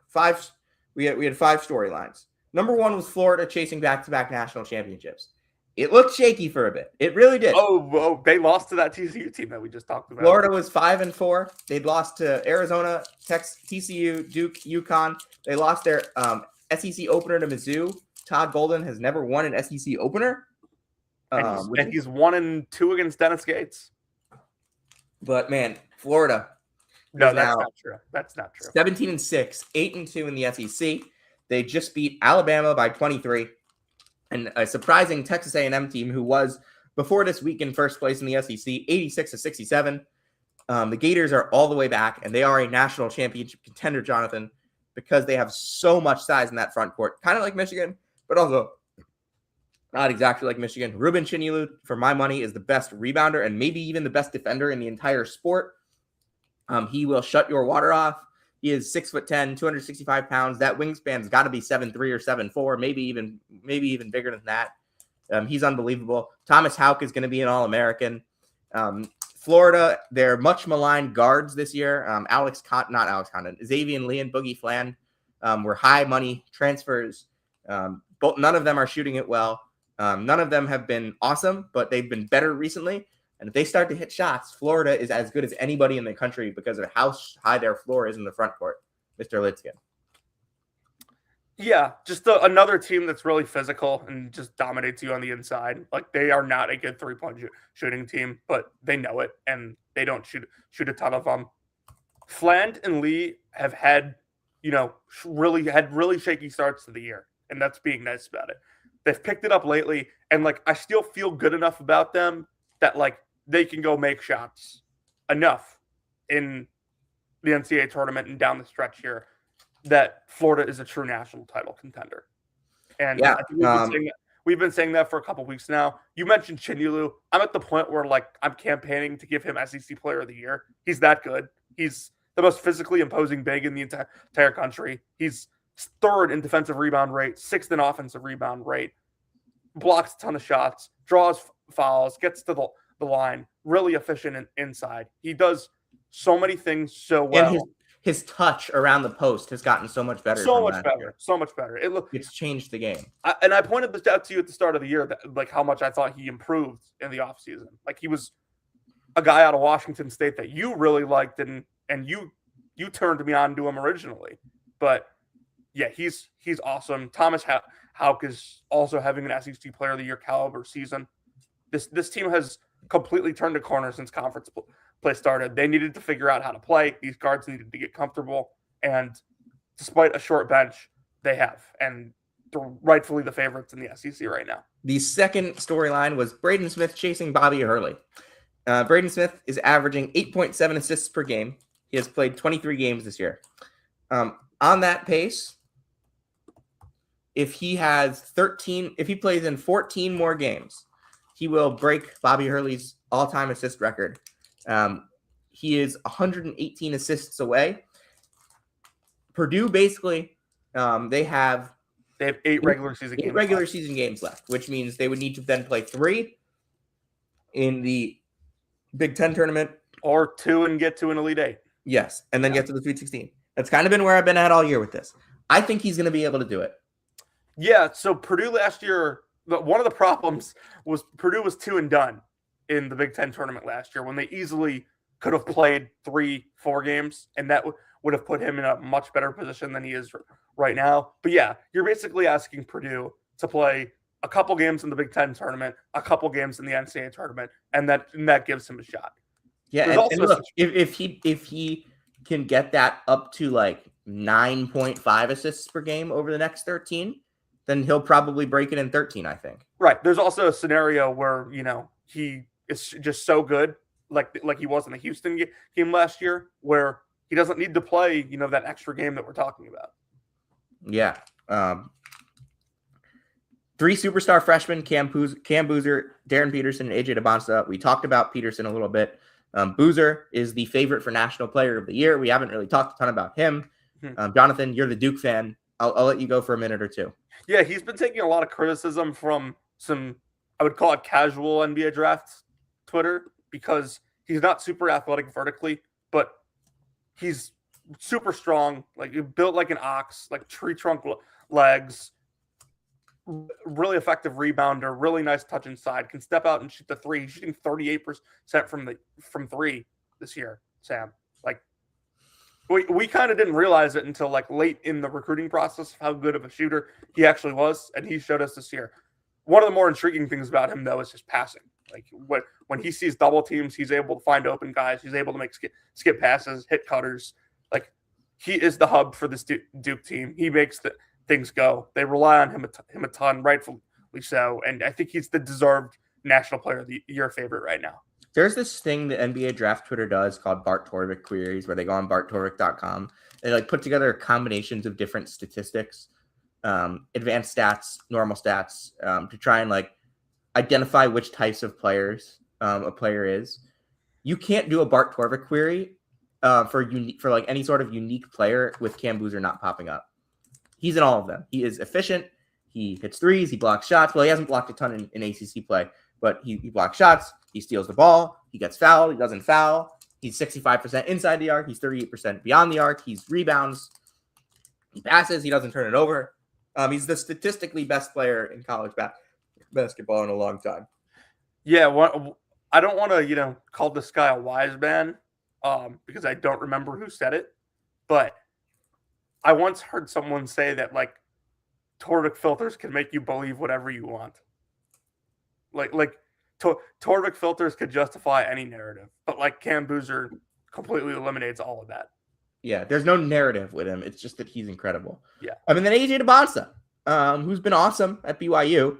We had 5 storylines. Number 1 was Florida chasing back-to-back national championships. It looked shaky for a bit. It really did. Oh, they lost to that TCU team that we just talked about. Florida was 5-4. They'd lost to Arizona, TCU, Duke, UConn. They lost their SEC opener to Mizzou. Todd Golden has never won an SEC opener. And he's 1-2 against Dennis Gates. But man, Florida. No, that's not true. That's not true. 17-6, 8-2 in the SEC. They just beat Alabama by 23, and a surprising Texas A&M team who was before this week in first place in the SEC, 86-67. The Gators are all the way back, and they are a national championship contender, Jonathan, because they have so much size in that front court, kind of like Michigan, but also not exactly like Michigan. Ruben Chinilu, for my money, is the best rebounder and maybe even the best defender in the entire sport. He will shut your water off. He is 6'10", 265 pounds. That wingspan's got to be 7'3" or 7'4", maybe even bigger than that. He's unbelievable. Thomas Houck is going to be an All-American. Florida, their much maligned guards this year, Xavier Lee and Boogie Flan, were high money transfers. None of them are shooting it well. None of them have been awesome, but they've been better recently. And if they start to hit shots, Florida is as good as anybody in the country because of how high their floor is in the front court. Mr. Litzkin. Yeah, just another team that's really physical and just dominates you on the inside. Like they are not a good 3-point shooting team, but they know it and they don't shoot a ton of them. Fland and Lee have had, really shaky starts to the year, and that's being nice about it. They've picked it up lately, and like I still feel good enough about them that like they can go make shots enough in the NCAA tournament and down the stretch here that Florida is a true national title contender. And I think we've been saying that for a couple weeks now. You mentioned Chinilu. I'm at the point where like I'm campaigning to give him SEC Player of the Year. He's that good. He's the most physically imposing big in the entire country. He's 3rd in defensive rebound rate, 6th in offensive rebound rate. blocks a ton of shots, draws fouls, gets to the line, really efficient inside. He does so many things so well. And his touch around the post has gotten so much better. So much better. So much better. It's changed the game. I pointed this out to you at the start of the year, that like how much I thought he improved in the offseason. Like he was a guy out of Washington State that you really liked, and you turned me on to him originally. But yeah, he's awesome. Thomas Houck is also having an SEC Player of the Year caliber season. This team has completely turned a corner since conference play started. They needed to figure out how to play. These guards needed to get comfortable, and despite a short bench, they have, and they're rightfully the favorites in the SEC right now. The second storyline was Braden Smith chasing Bobby Hurley. Braden Smith is averaging 8.7 assists per game. He has played 23 games this year. On that pace, if he plays in 14 more games, he will break Bobby Hurley's all-time assist record. He is 118 assists away. Purdue basically, they have 8 regular season games left, which means they would need to then play 3 in the Big Ten tournament, or 2 and get to an Elite 8. Yes, and then get to the Sweet 16. That's kind of been where I've been at all year with this. I think he's going to be able to do it. Yeah, so Purdue last year, one of the problems was Purdue was 2 and done in the Big Ten tournament last year when they easily could have played 3-4 games, and that would have put him in a much better position than he is right now. But yeah, you're basically asking Purdue to play a couple games in the Big Ten tournament, a couple games in the NCAA tournament, and that gives him a shot. Yeah, and look, if he can get that up to like 9.5 assists per game over the next 13, then he'll probably break it in 13, I think. Right. There's also a scenario where, he is just so good, like he was in the Houston game last year, where he doesn't need to play, that extra game that we're talking about. Yeah. 3 superstar freshmen, Cam Boozer, Darren Peterson, and AJ DeBonsa. We talked about Peterson a little bit. Boozer is the favorite for National Player of the Year. We haven't really talked a ton about him. Jonathan, you're the Duke fan. I'll let you go for a minute or two. Yeah, he's been taking a lot of criticism from some, I would call it casual NBA draft Twitter, because he's not super athletic vertically, but he's super strong, like built like an ox, like tree trunk legs, really effective rebounder, really nice touch inside, can step out and shoot the 3. He's shooting 38% from 3 this year, Sam. Like we kind of didn't realize it until like late in the recruiting process how good of a shooter he actually was, and he showed us this year. One of the more intriguing things about him, though, is his passing. Like when he sees double teams, he's able to find open guys. He's able to make skip passes, hit cutters. Like he is the hub for this Duke team. He makes things go. They rely on him a ton, rightfully so. And I think he's the deserved National Player of the Year favorite right now. There's this thing that NBA Draft Twitter does called Bart Torvik queries, where they go on barttorvik.com. They like put together combinations of different statistics, advanced stats, normal stats, to try and like identify which types of players a player is. You can't do a Bart Torvik query for like any sort of unique player with Cam Boozer not popping up. He's in all of them. He is efficient. He hits 3s. He blocks shots. Well, he hasn't blocked a ton in ACC play, but he blocks shots. He steals the ball. He gets fouled. He doesn't foul. He's 65% inside the arc. He's 38% beyond the arc. He's rebounds. He passes. He doesn't turn it over. He's the statistically best player in college basketball in a long time. Yeah, I don't want to, call this guy a wise man, because I don't remember who said it, but I once heard someone say that like Torvik filters can make you believe whatever you want. Like Torvik filters could justify any narrative, but like Cam Boozer completely eliminates all of that. Yeah, there's no narrative with him. It's just that he's incredible. Yeah. I mean, then AJ DeBonsa, who's been awesome at BYU.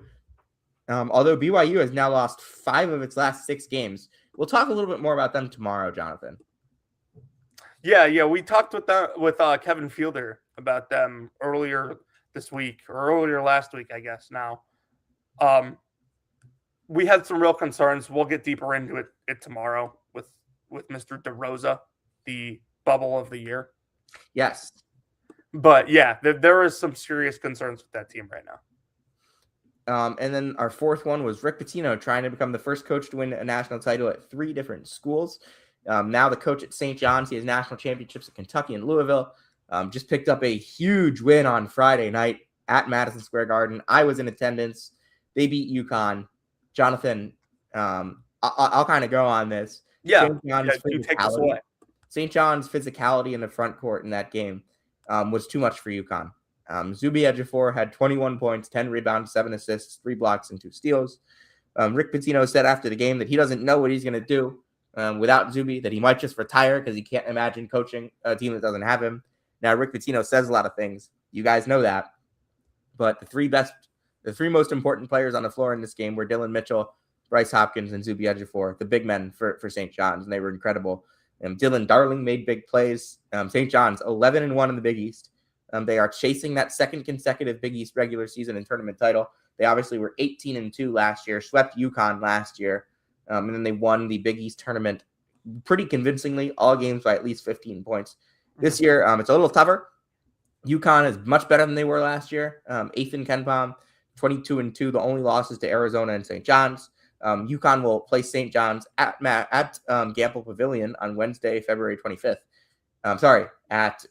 Although BYU has now lost 5 of its last 6 games. We'll talk a little bit more about them tomorrow, Jonathan. Yeah. We talked with Kevin Fielder about them earlier this week, or earlier last week, I guess now. We had some real concerns. We'll get deeper into it tomorrow with Mr. DeRosa, the bubble of the year. Yes. But yeah, there is some serious concerns with that team right now. And then our fourth one was Rick Pitino trying to become the first coach to win a national title at 3 different schools. Now the coach at St. John's. He has national championships at Kentucky and Louisville. Just picked up a huge win on Friday night at Madison Square Garden. I was in attendance. They beat UConn. Jonathan, I'll kind of go on this. Yeah, you take this away. St. John's physicality in the front court in that game was too much for UConn. Zuby Ejiofor had 21 points, 10 rebounds, 7 assists, 3 blocks, and 2 steals. Rick Pitino said after the game that he doesn't know what he's going to do without Zuby, that he might just retire because he can't imagine coaching a team that doesn't have him. Now, Rick Pitino says a lot of things. You guys know that. But the three most important players on the floor in this game were Dylan Mitchell, Bryce Hopkins, and Zuby Ejiofor, the big men for St. John's, and they were incredible. Dylan Darling made big plays. St. John's 11-1 in the Big East. They are chasing that second consecutive Big East regular season and tournament title. They obviously were 18-2 last year, swept UConn last year, and then they won the Big East tournament pretty convincingly, all games by at least 15 points. This year, it's a little tougher. UConn is much better than they were last year. 8th in KenPom, 22-2. The only losses to Arizona and St. John's. UConn will play St. John's at Gamble Pavilion on Wednesday, February 25th. At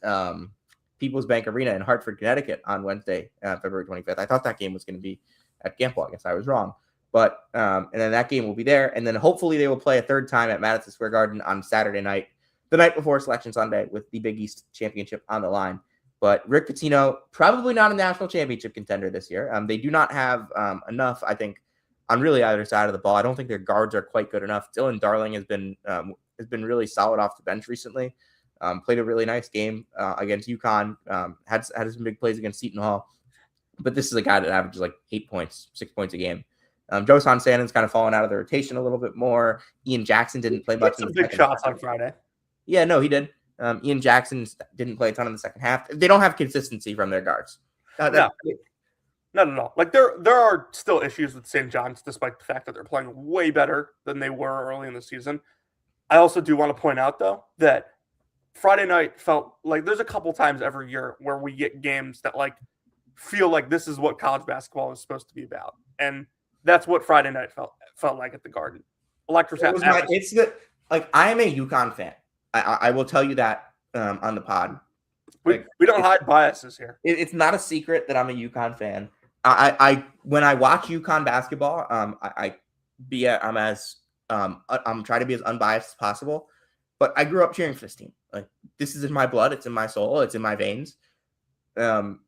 People's Bank Arena in Hartford, Connecticut on Wednesday, February 25th. I thought that game was going to be at Gamble. I guess I was wrong. But and then that game will be there. And then hopefully they will play a third time at Madison Square Garden on Saturday night, the night before Selection Sunday, with the Big East Championship on the line. But Rick Pitino, probably not a national championship contender this year. They do not have enough, I think, on really either side of the ball. I don't think their guards are quite good enough. Dylan Darling has been really solid off the bench recently. Played a really nice game against UConn. Had some big plays against Seton Hall. But this is a guy that averages like 8 points, 6 points a game. Josan Sannon's kind of fallen out of the rotation a little bit more. Ian Jackson didn't play much. Some big shots on Friday. Yeah, no, he did. Ian Jackson didn't play a ton in the second half. They don't have consistency from their guards. Not at all. Like there are still issues with St. John's, despite the fact that they're playing way better than they were early in the season. I also do want to point out, though, that Friday night felt like there's a couple times every year where we get games that like feel like this is what college basketball is supposed to be about, and that's what Friday night felt like at the Garden. Electric. I am a UConn fan. I will tell you that on the pod. We don't hide biases here. It's not a secret that I'm a UConn fan. I when I watch UConn basketball, I'm trying to be as unbiased as possible. But I grew up cheering for this team. Like, this is in my blood. It's in my soul. It's in my veins. Even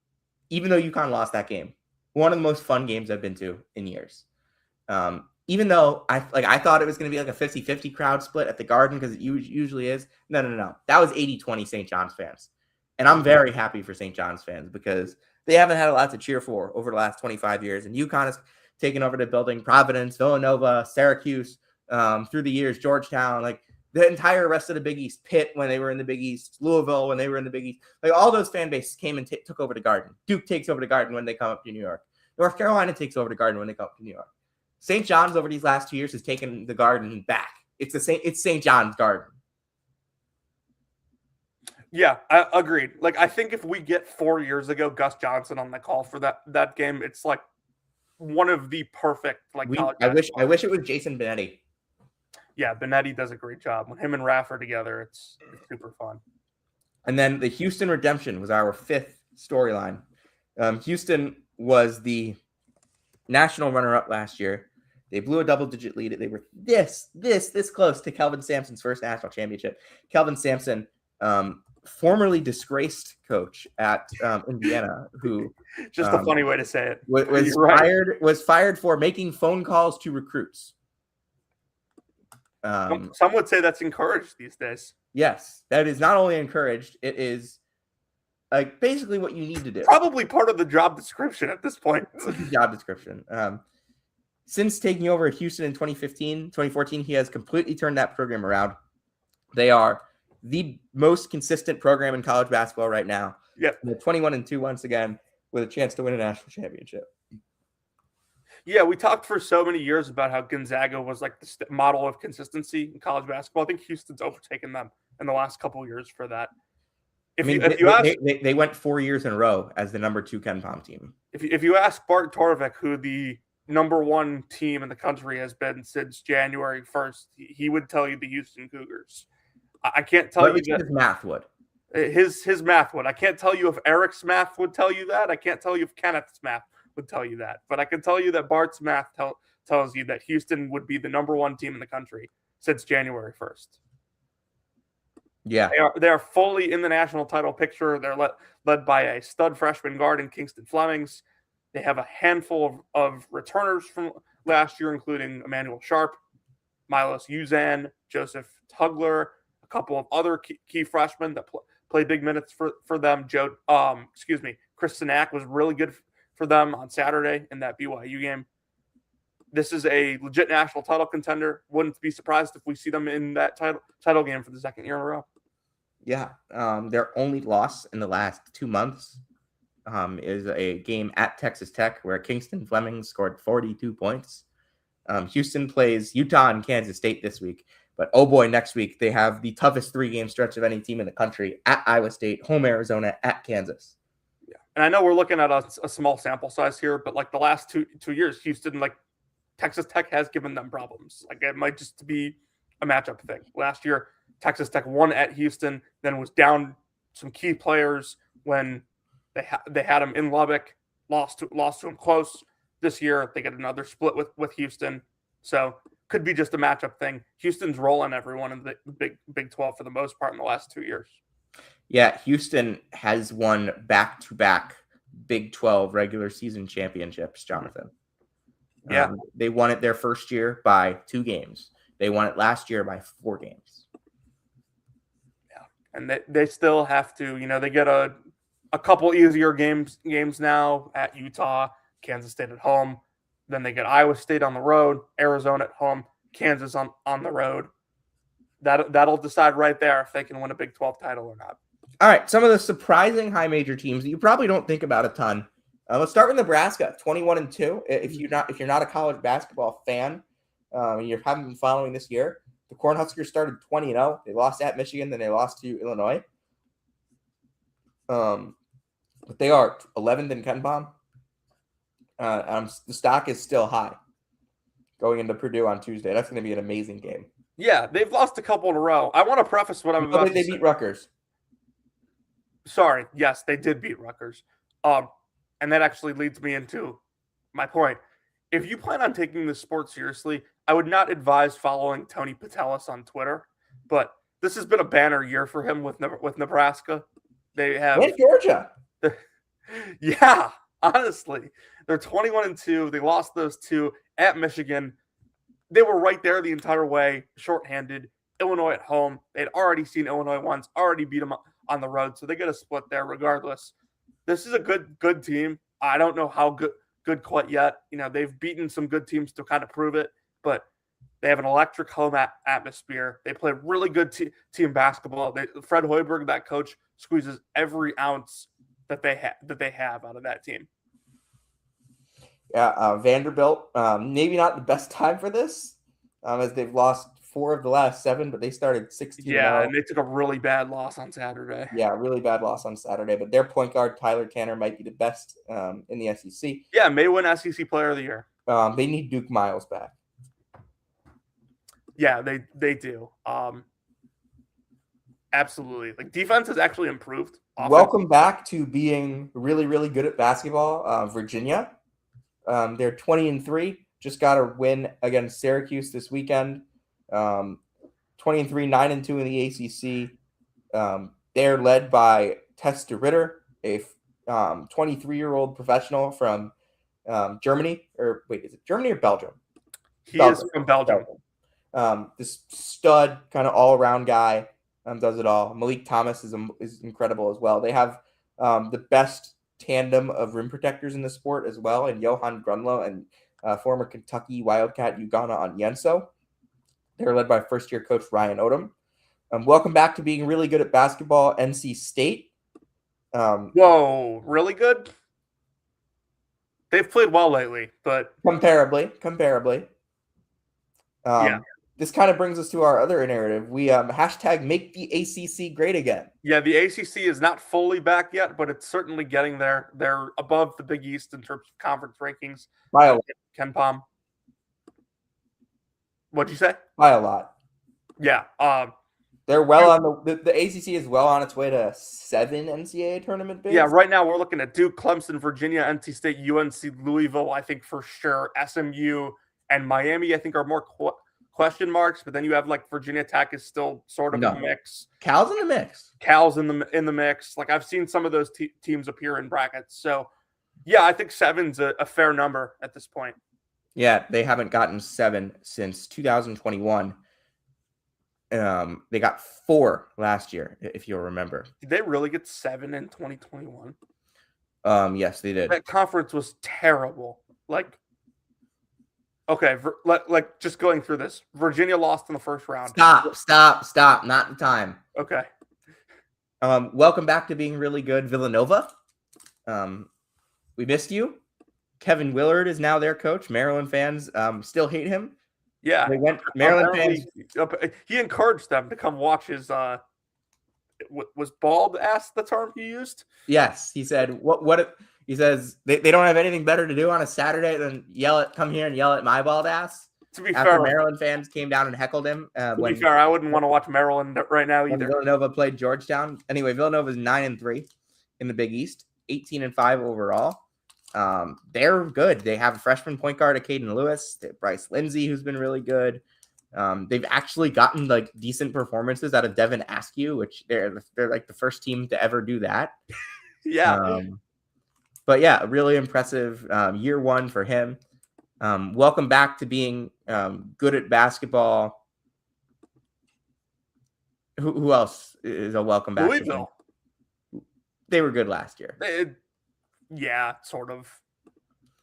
though UConn lost that game, one of the most fun games I've been to in years. Even though I thought it was going to be like a 50-50 crowd split at the Garden, because it usually is. No. That was 80-20 St. John's fans. And I'm very happy for St. John's fans because they haven't had a lot to cheer for over the last 25 years. And UConn has taken over the building. Providence, Villanova, Syracuse, through the years, Georgetown, like the entire rest of the Big East, Pitt when they were in the Big East, Louisville when they were in the Big East. Like, all those fan bases came and took over the Garden. Duke takes over the Garden when they come up to New York. North Carolina takes over the Garden when they come up to New York. St. John's over these last 2 years has taken the Garden back. It's St. John's Garden. Yeah, I agreed. Like, I think if we get 4 years ago Gus Johnson on the call for that game, it's like one of the perfect I wish it was Jason Benetti. Yeah, Benetti does a great job. When him and Raff are together, it's super fun. And then the Houston Redemption was our fifth storyline. Houston was the national runner-up last year. They blew a double-digit lead. They were this close to Kelvin Sampson's first national championship. Kelvin Sampson, formerly disgraced coach at Indiana, who just a funny way to say it, was fired for making phone calls to recruits. Some would say that's encouraged these days. Yes, that is not only encouraged; it is like basically what you need to do. Probably part of the job description at this point. Job description. Since taking over at Houston in 2014, he has completely turned that program around. They are the most consistent program in college basketball right now. Yep. They're 21-2 once again with a chance to win a national championship. Yeah, we talked for so many years about how Gonzaga was like the model of consistency in college basketball. I think Houston's overtaken them in the last couple of years for that. They went 4 years in a row as the number 2 KenPom team. If you ask Bart Torvik who the number one team in the country has been since January 1st, he would tell you the Houston Cougars. I can't tell you that his math would. His math would. I can't tell you if Eric's math would tell you that. I can't tell you if Kenneth's math would tell you that. But I can tell you that Bart's math tells you that Houston would be the number one team in the country since January 1st. Yeah. They are fully in the national title picture. They're led by a stud freshman guard in Kingston Flemings. They have a handful of returners from last year, including Emmanuel Sharp, Milos Uzan, Joseph Tugler, a couple of other key freshmen that play big minutes for them. Chris Sinak was really good for them on Saturday in that BYU game. This is a legit national title contender. Wouldn't be surprised if we see them in that title game for the second year in a row. Yeah. Their only loss in the last 2 months is a game at Texas Tech where Kingston Fleming scored 42 points. Houston plays Utah and Kansas State this week. But oh boy, next week they have the toughest 3-game stretch of any team in the country at Iowa State, home Arizona, at Kansas. Yeah, and I know we're looking at a small sample size here, but like the last two years, Houston, like Texas Tech has given them problems. Like it might just be a matchup thing. Last year, Texas Tech won at Houston, then was down some key players when they had them in Lubbock, lost to them close. This year, they get another split with Houston. So could be just a matchup thing. Houston's rolling everyone in the Big 12 for the most part in the last 2 years. Yeah, Houston has won back-to-back Big 12 regular season championships, Jonathan. Yeah. They won it their first year by 2 games. They won it last year by 4 games. Yeah, and they still have to, they get a couple easier games now at Utah, Kansas State at home. Then they get Iowa State on the road, Arizona at home, Kansas on the road. That'll decide right there if they can win a Big 12 title or not. All right, some of the surprising high major teams that you probably don't think about a ton. Let's start with Nebraska, 21-2. If you're not a college basketball fan, and you haven't been following this year, the Cornhuskers started 20-0. They lost at Michigan, then they lost to Illinois. But they are 11th in KenPom. The stock is still high going into Purdue on Tuesday. That's going to be an amazing game. Yeah, they've lost a couple in a row. I want to preface what I'm about to say. They beat Rutgers. Sorry, yes, they did beat Rutgers. And that actually leads me into my point. If you plan on taking this sport seriously, I would not advise following Tony Patelis on Twitter. But this has been a banner year for him with Nebraska. They have and Georgia. Yeah, honestly, they're 21-2. They lost those 2 at Michigan. They were right there the entire way, shorthanded. Illinois at home. They'd already seen Illinois once, already beat them on the road, so they get a split there regardless. This is a good team. I don't know how good quite yet. They've beaten some good teams to kind of prove it, but they have an electric home atmosphere. They play really good team basketball. Fred Hoiberg, that coach, squeezes every ounce that they have out of that team. Yeah, Vanderbilt, maybe not the best time for this, as they've lost 4 of the last 7, but they started 16. Yeah, and they took a really bad loss on Saturday. Yeah, really bad loss on Saturday, but their point guard, Tyler Tanner, might be the best in the SEC. Yeah, may win SEC Player of the Year. They need Duke Miles back. Yeah, they do. Absolutely. Like, defense has actually improved. Welcome back to being really, really good at basketball, Virginia. They're 20-3. Just got a win against Syracuse this weekend. 20-3, 9-2 in the ACC. They're led by Testa Ritter, a 23-year-old professional from Germany. Or wait, is it Germany or Belgium? Is from Belgium. This stud, kind of all-around guy, does it all. Malik Thomas is incredible as well. They have the best tandem of rim protectors in the sport as well, and Johan Grunlow and former Kentucky Wildcat Ugana Onyenso. They're led by first-year coach Ryan Odom. Welcome back to being really good at basketball, NC State. Whoa, really good? They've played well lately, but comparably. Yeah. this kind of brings us to our other narrative. We hashtag make the ACC great again. Yeah, the ACC is not fully back yet, but it's certainly getting there. They're above the Big East in terms of conference rankings. By a lot. Ken Palm. What'd you say? By a lot. Yeah. They're well on the ACC is well on its way to 7 NCAA tournament bids. Yeah, right now we're looking at Duke, Clemson, Virginia, NC State, UNC, Louisville, I think for sure. SMU and Miami, I think, are more question marks, but then you have like Virginia Tech is still sort of in the mix. Cal's in the mix. Cal's in the mix. Like I've seen some of those teams appear in brackets. So yeah, I think 7's a fair number at this point. Yeah, they haven't gotten 7 since 2021. They got 4 last year, if you'll remember. Did they really get 7 in 2021? Yes, they did. That conference was terrible. Like, okay, like just going through this. Virginia lost in the first round. Stop. Not the time. Okay. Welcome back to being really good, Villanova. We missed you. Kevin Willard is now their coach. Maryland fans still hate him. Yeah, they went. Maryland fans. He encouraged them to come watch his. Was bald ass the term he used? Yes, he said. What he says they don't have anything better to do on a Saturday than come here and yell at my bald ass. To be After fair, Maryland fans came down and heckled him. To be fair, I wouldn't want to watch Maryland right now either. Villanova played Georgetown. Anyway, Villanova's 9-3 in the Big East, 18-5 overall. They're good. They have a freshman point guard, Caden Lewis, Bryce Lindsey, who's been really good. They've actually gotten like decent performances out of Devin Askew, which they're like the first team to ever do that. Yeah. But yeah, really impressive year 1 for him. Welcome back to being good at basketball. Who else is a welcome back? Louisville. They were good last year. Yeah, sort of.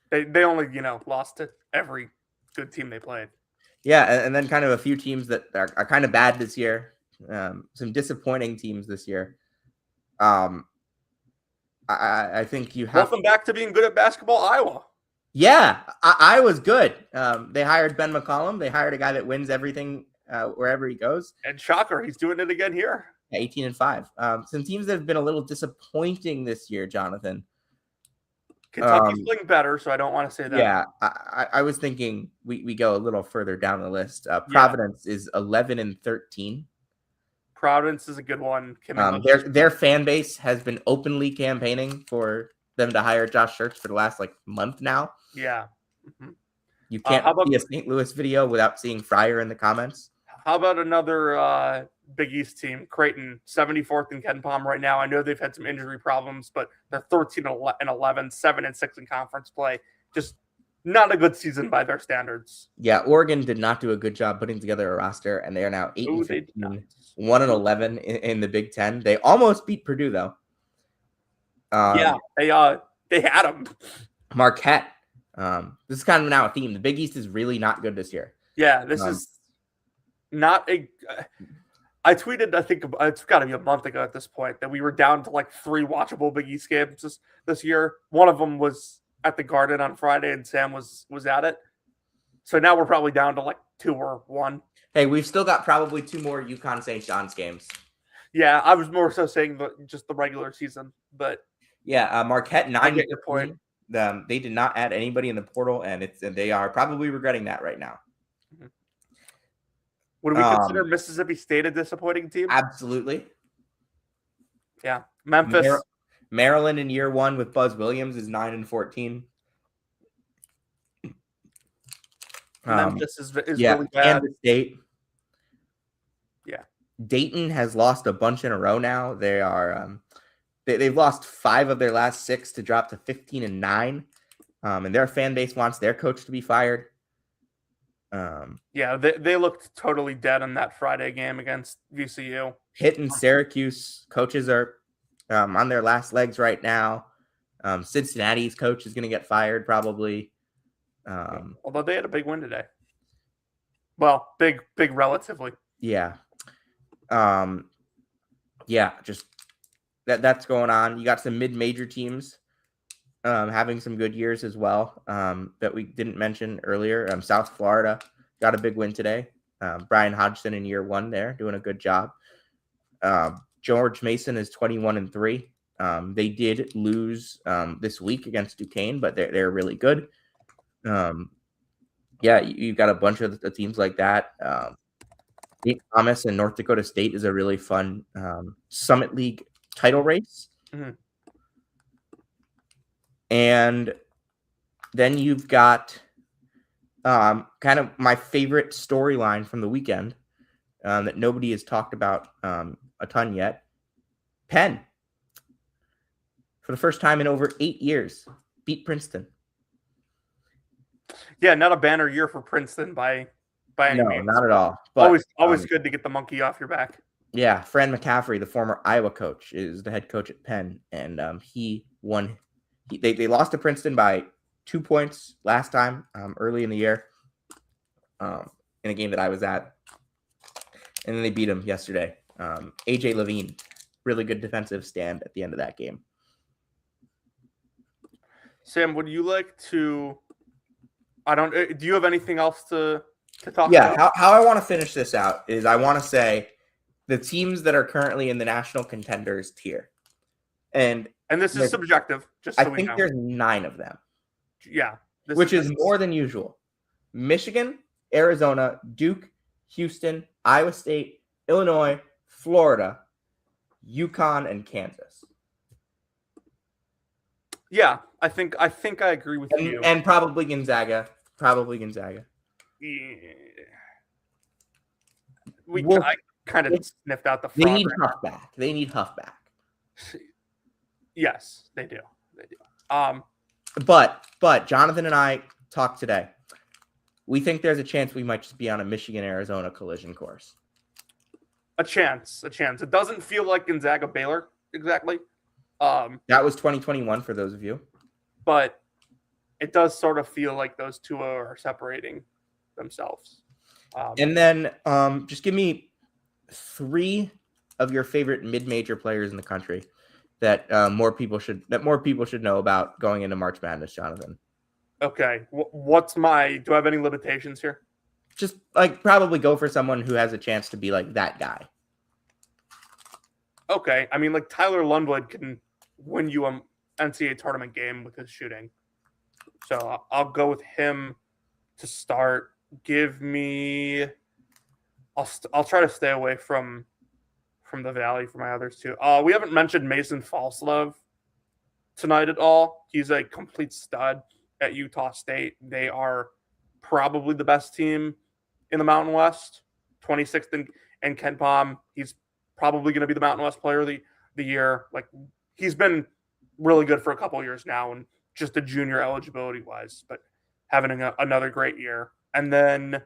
They only, lost to every good team they played. Yeah, and then kind of a few teams that are kind of bad this year. Some disappointing teams this year. I think you have. Welcome back to being good at basketball, Iowa. Yeah, Iowa's good. They hired Ben McCollum. They hired a guy that wins everything wherever he goes. And shocker, he's doing it again here. 18-5. Some teams that have been a little disappointing this year, Jonathan. Kentucky's playing better, so I don't want to say that. Yeah, I was thinking we go a little further down the list. Providence is 11-13. Providence is a good one. Their fan base has been openly campaigning for them to hire Josh Schertz for the last month now. Yeah. Mm-hmm. You can't see a St. Louis video without seeing Fryer in the comments. How about another Big East team, Creighton, 74th in Ken Palm right now. I know they've had some injury problems, but they're 13-11, 7-6 in conference play. Just not a good season by their standards. Yeah, Oregon did not do a good job putting together a roster, and they are now 8-15, 1-11 in the Big Ten. They almost beat Purdue, though. Yeah, they had them. Marquette. This is kind of now a theme. The Big East is really not good this year. Yeah, this is not a. I tweeted, I think it's got to be a month ago at this point, that we were down to 3 watchable Big East games this year. One of them was at the Garden on Friday, and Sam was at it. So now we're probably down to 2 or 1. Hey, we've still got probably 2 more UConn St. John's games. Yeah, I was more so saying just the regular season, but yeah, Marquette 9. I get your point. They did not add anybody in the portal, and they are probably regretting that right now. Mm-hmm. Would we consider Mississippi State a disappointing team? Absolutely. Yeah, Memphis. Maryland in year 1 with Buzz Williams is 9-14. Memphis is really bad. Kansas State. Yeah. Dayton has lost a bunch in a row now. They are they've lost 5 of their last 6 to drop to 15-9. And their fan base wants their coach to be fired. Yeah, they looked totally dead in that Friday game against VCU. Pitt and Syracuse coaches are on their last legs right now. Cincinnati's coach is going to get fired probably. Although they had a big win today. Well, big relatively. Yeah. Just that's going on. You got some mid-major teams having some good years as well that we didn't mention earlier. South Florida got a big win today. Brian Hodgson in year 1 there, doing a good job. George Mason is 21-3. They did lose this week against Duquesne, but they're really good. Yeah, you've got a bunch of the teams like that. St. Thomas and North Dakota State is a really fun Summit League title race. Mm-hmm. And then you've got kind of my favorite storyline from the weekend that nobody has talked about a ton yet. Penn, for the first time in over 8 years, beat Princeton. Yeah, not a banner year for Princeton by any means. No, not at all. But always good to get the monkey off your back. Yeah, Fran McCaffrey, the former Iowa coach, is the head coach at Penn, and he won. They lost to Princeton by 2 points last time early in the year in a game that I was at, and then they beat them yesterday. AJ Levine, really good defensive stand at the end of that game. Sam, would you like to? Do you have anything else to talk about? Yeah, how I want to finish this out is I want to say the teams that are currently in the national contenders tier, and this is subjective. Just I so we think know. there's 9 of them. Yeah, which is more than usual. Michigan, Arizona, Duke, Houston, Iowa State, Illinois, Florida, UConn, and Kansas. Yeah, I think I agree with you. And probably Gonzaga. Yeah. I kind of sniffed out the front. They need Huffback. Yes, they do. But Jonathan and I talked today. We think there's a chance we might just be on a Michigan-Arizona collision course. A chance. It doesn't feel like Gonzaga Baylor exactly. That was 2021 for those of you. But it does sort of feel like those two are separating themselves. And then just give me 3 of your favorite mid-major players in the country that more people should know about going into March Madness, Jonathan. Okay. Do I have any limitations here? Just like probably go for someone who has a chance to be like that guy. Okay. I mean, like Tyler Lundwood can win you an NCAA tournament game with his shooting. So I'll go with him to start. Give me. I'll try to stay away from the Valley for my others too. We haven't mentioned Mason Falslove tonight at all. He's a complete stud at Utah State. They are probably the best team in the Mountain West. 26th in KenPom. He's probably going to be the Mountain West Player of the Year. Like he's been really good for a couple of years now, and just a junior eligibility wise, but having another great year. And then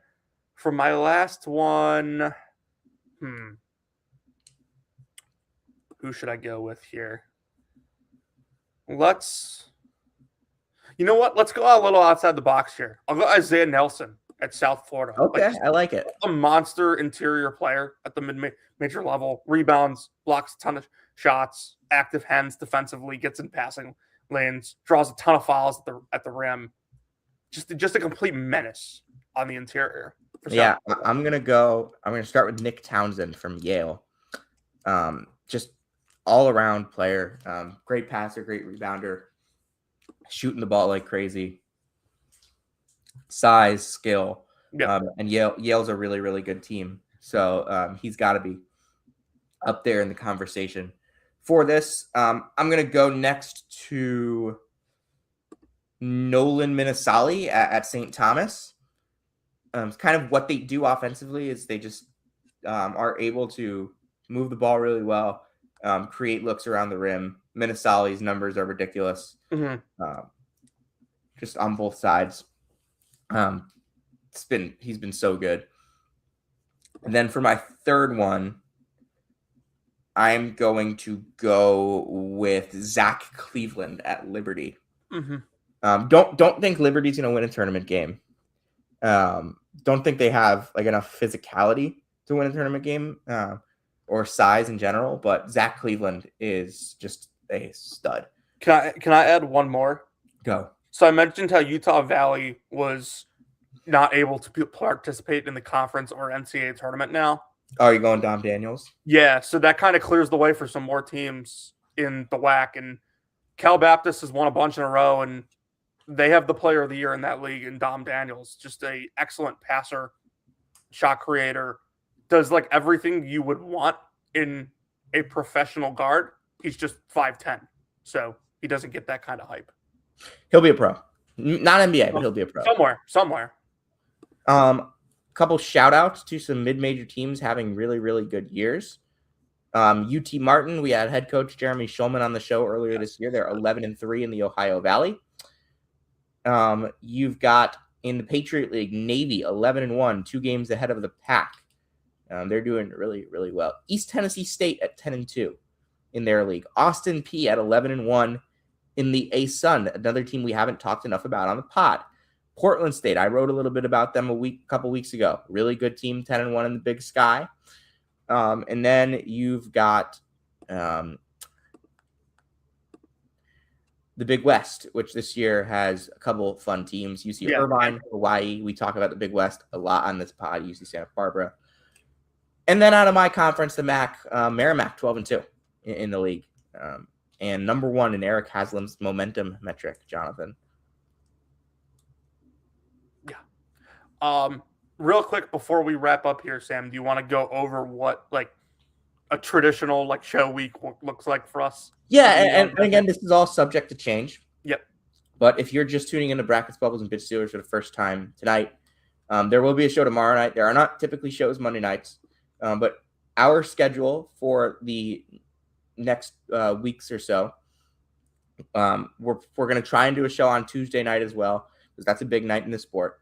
for my last one, who should I go with here? You know what? Let's go a little outside the box here. I'll go Isaiah Nelson at South Florida. Okay, I like it. A monster interior player at the mid-major level. Rebounds, blocks a ton of shots, active hands defensively, gets in passing lanes, draws a ton of fouls at the rim. Just a complete menace on the interior. Yeah, I'm gonna start with Nick Townsend from Yale. Just all around player, great passer, great rebounder, shooting the ball like crazy. Size, skill, and Yale's a really, really good team. So he's got to be up there in the conversation for this. I'm gonna go next to Nolan Minnesali at St. Thomas. It's kind of what they do offensively is they just are able to move the ball really well, create looks around the rim. Minnesali's numbers are ridiculous, just on both sides. He's been so good. And then for my third one, I'm going to go with Zach Cleveland at Liberty. Don't think Liberty's going to win a tournament game. Don't think they have like enough physicality to win a tournament game or size in general. But Zach Cleveland is just a stud. Can I add one more? Go. So I mentioned how Utah Valley was not able to participate in the conference or NCAA tournament now. Oh, you're going Dom Daniels? Yeah, so that kind of clears the way for some more teams in the WAC. And Cal Baptist has won a bunch in a row, and they have the player of the year in that league in Dom Daniels. Just a excellent passer, shot creator, does like everything you would want in a professional guard. He's just 5'10", so he doesn't get that kind of hype. He'll be a pro. Not NBA, but he'll be a pro. Somewhere. Couple shout outs to some mid-major teams having really, really good years. UT Martin, we had head coach Jeremy Schulman on the show earlier this year. They're 11-3 in the Ohio Valley. You've got in the Patriot League, Navy 11-1, 2 games ahead of the pack. They're doing really, really well. East Tennessee State at 10-2 in their league. Austin P at 11-1 in the ASUN, another team we haven't talked enough about on the pod. Portland State, I wrote a little bit about them a couple weeks ago. Really good team, 10-1 in the Big Sky. And then you've got the Big West, which this year has a couple fun teams. UC Irvine, Hawaii. We talk about the Big West a lot on this pod. UC Santa Barbara. And then out of my conference, the MAC, Merrimack, 12-2 in the league. And number 1 in Eric Haslam's momentum metric, Jonathan. Real quick before we wrap up here, Sam, do you want to go over what like a traditional like show week looks like for us? Yeah, and again, this is all subject to change. Yep. But if you're just tuning into Brackets, Bubbles, and Bid Stealers for the first time tonight, there will be a show tomorrow night. There are not typically shows Monday nights, but our schedule for the next weeks or so, we're going to try and do a show on Tuesday night as well, because that's a big night in the sport.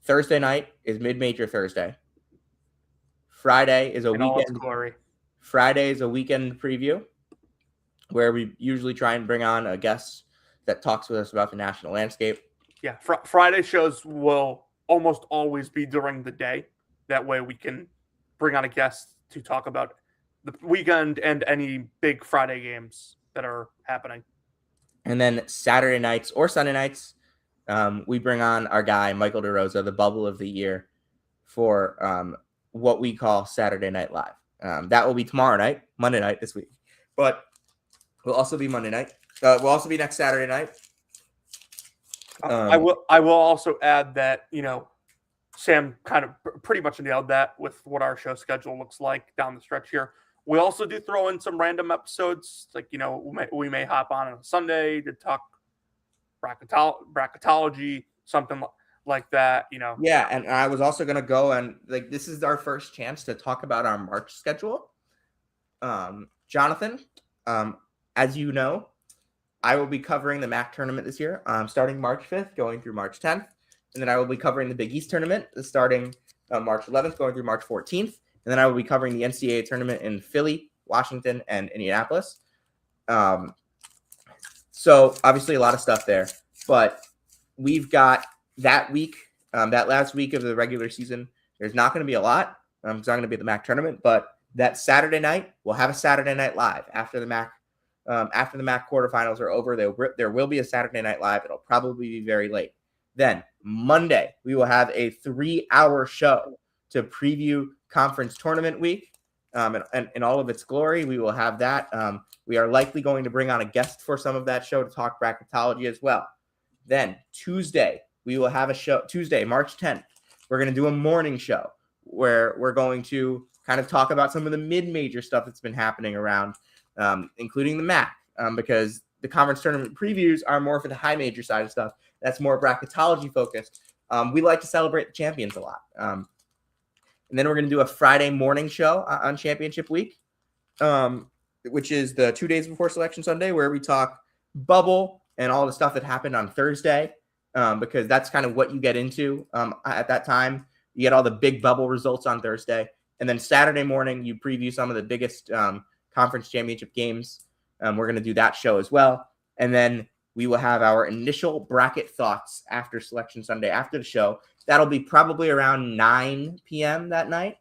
Thursday night is mid-major Thursday. Friday is a weekend. Friday is a weekend preview where we usually try and bring on a guest that talks with us about the national landscape. Yeah, Friday shows will almost always be during the day. That way we can bring on a guest to talk about the weekend and any big Friday games that are happening. And then Saturday nights or Sunday nights, we bring on our guy, Michael DeRosa, the bubble of the year, for what we call Saturday Night Live. That will be tomorrow night, Monday night this week. But we'll also be Monday night. We'll also be next Saturday night. I will also add that, Sam kind of pretty much nailed that with what our show schedule looks like down the stretch here. We also do throw in some random episodes. Like, we may hop on a Sunday to talk bracketology, something like that, Yeah, and I was also going to go and this is our first chance to talk about our March schedule. Jonathan, as you know, I will be covering the MAC tournament this year, starting March 5th, going through March 10th. And then I will be covering the Big East tournament starting March 11th, going through March 14th. And then I will be covering the NCAA tournament in Philly, Washington, and Indianapolis. So obviously a lot of stuff there, but we've got that week, that last week of the regular season. There's not going to be a lot. It's not going to be the MAC tournament, but that Saturday night, we'll have a Saturday Night Live after the MAC. After the MAC quarterfinals are over, there will be a Saturday Night Live. It'll probably be very late. Then Monday, we will have a 3-hour show to preview conference tournament week and in all of its glory. We will have that. We are likely going to bring on a guest for some of that show to talk bracketology as well. Then Tuesday, we will have a show. Tuesday, March 10th, we're going to do a morning show where we're going to kind of talk about some of the mid-major stuff that's been happening around, including the MAC, because the conference tournament previews are more for the high major side of stuff. That's more bracketology focused. We like to celebrate the champions a lot. And then we're going to do a Friday morning show on championship week, which is the 2 days before Selection Sunday, where we talk bubble and all the stuff that happened on Thursday, because that's kind of what you get into at that time. You get all the big bubble results on Thursday. And then Saturday morning, you preview some of the biggest conference championship games. We're going to do that show as well. And then we will have our initial bracket thoughts after Selection Sunday, after the show. That'll be probably around 9 p.m. that night,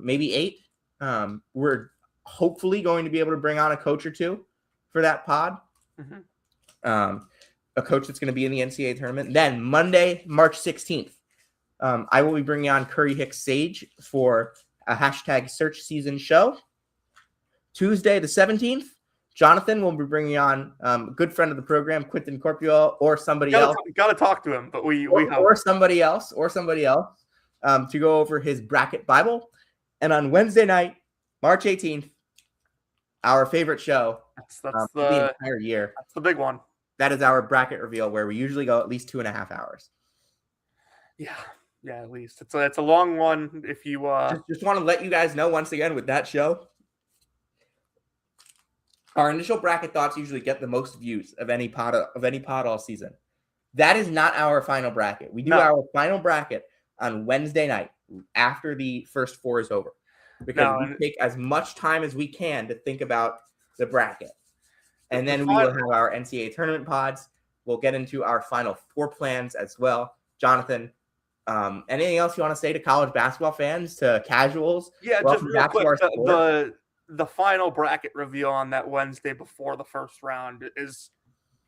maybe 8. We're hopefully going to be able to bring on a coach or two for that pod. Mm-hmm. a coach that's going to be in the NCAA tournament. Then Monday, March 16th, I will be bringing on Curry Hicks Sage for a hashtag search season show. Tuesday, the 17th, Jonathan will be bringing on a good friend of the program, Quentin Corpio, or somebody else. Got to talk to him, but we have or somebody else to go over his bracket Bible. And on Wednesday night, March 18th, our favorite show that's the entire year. That's the big one. That is our bracket reveal, where we usually go at least 2.5 hours. Yeah, at least it's a long one. If you just want to let you guys know once again with that show, our initial bracket thoughts usually get the most views of any pod all season. That is not our final bracket. We do our final bracket on Wednesday night after the first four is over, because we take as much time as we can to think about the bracket. And then we will have our NCAA tournament pods. We'll get into our final four plans as well. Jonathan, anything else you want to say to college basketball fans, to casuals? Yeah, just real quick, the final bracket reveal on that Wednesday before the first round is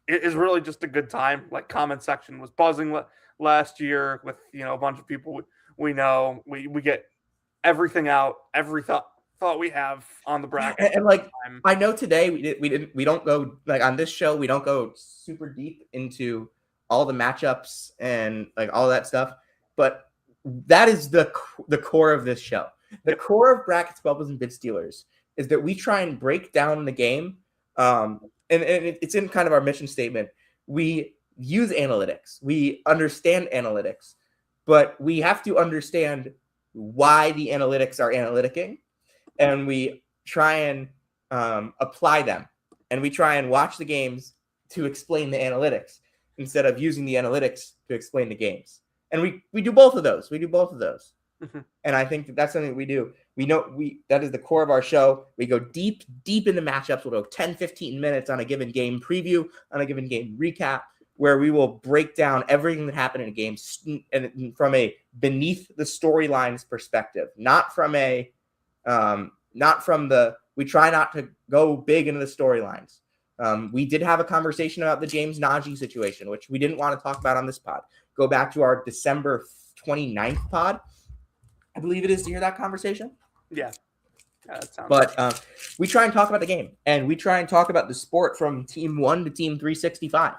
really just a good time. Like, comment section was buzzing last year with a bunch of people we know. We get everything out, every thought we have on the bracket. And like, I know today we don't go, like, on this show, we don't go super deep into all the matchups and like all that stuff, but that is the core of this show. The core of Brackets, Bubbles, and Bid Stealers is that we try and break down the game. And it's in kind of our mission statement. We use analytics. We understand analytics, but we have to understand why the analytics are analyticking. And we try and apply them. And we try and watch the games to explain the analytics instead of using the analytics to explain the games. And we do both of those. Mm-hmm. And I think that's something we do. That is the core of our show. We go deep into matchups. We'll go 10, 15 minutes on a given game preview, on a given game recap, where we will break down everything that happened in a game and from a beneath the storylines perspective, we try not to go big into the storylines. We did have a conversation about the James Najee situation, which we didn't want to talk about on this pod. Go back to our December 29th pod, I believe it is, to hear that conversation. Yeah, that sounds. But we try and talk about the game, and we try and talk about the sport from team 1 to team 365.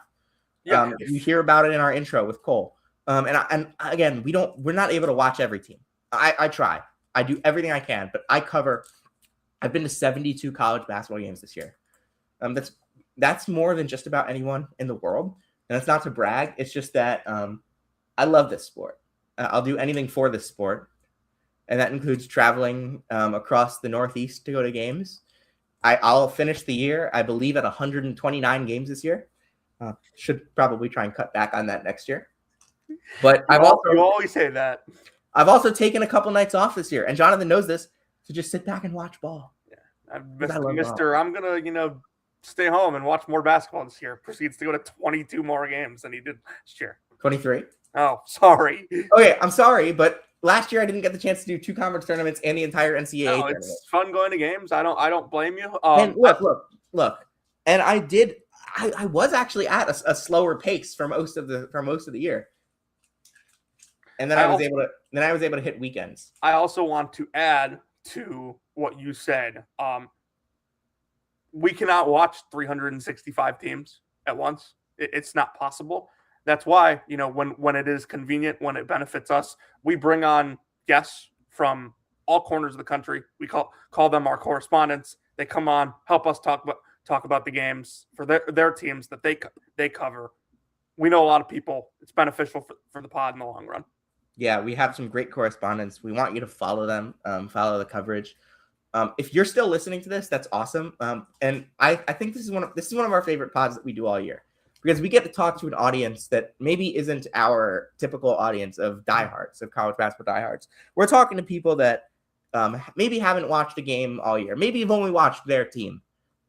Yeah, you hear about it in our intro with Cole. And again, we're not able to watch every team. I try. I do everything I can, but I've been to 72 college basketball games this year. That's more than just about anyone in the world. And that's not to brag. It's just that I love this sport. I'll do anything for this sport. And that includes traveling across the Northeast to go to games. I'll finish the year, I believe, at 129 games this year. Should probably try and cut back on that next year. But you always say that. I've also taken a couple nights off this year, and Jonathan knows this, to just sit back and watch ball. Yeah, Mr. I'm gonna, stay home and watch more basketball this year. Proceeds to go to 22 more games than he did last year. 23. Oh, sorry. Okay, I'm sorry, but last year I didn't get the chance to do 2 conference tournaments and the entire NCAA tournament. It's fun going to games. I don't blame you. And look. And I was actually at a slower pace for most of the year. And then I was able to hit weekends. I also want to add to what you said. We cannot watch 365 teams at once. It's not possible. That's why, when it is convenient, when it benefits us, we bring on guests from all corners of the country. We call them our correspondents. They come on, help us talk about the games for their teams that they cover. We know a lot of people. It's beneficial for the pod in the long run. Yeah, we have some great correspondents. We want you to follow them, follow the coverage. If you're still listening to this, that's awesome. And I think this is one of our favorite pods that we do all year, because we get to talk to an audience that maybe isn't our typical audience of diehards, of college basketball diehards. We're talking to people that maybe haven't watched a game all year. Maybe you've only watched their team.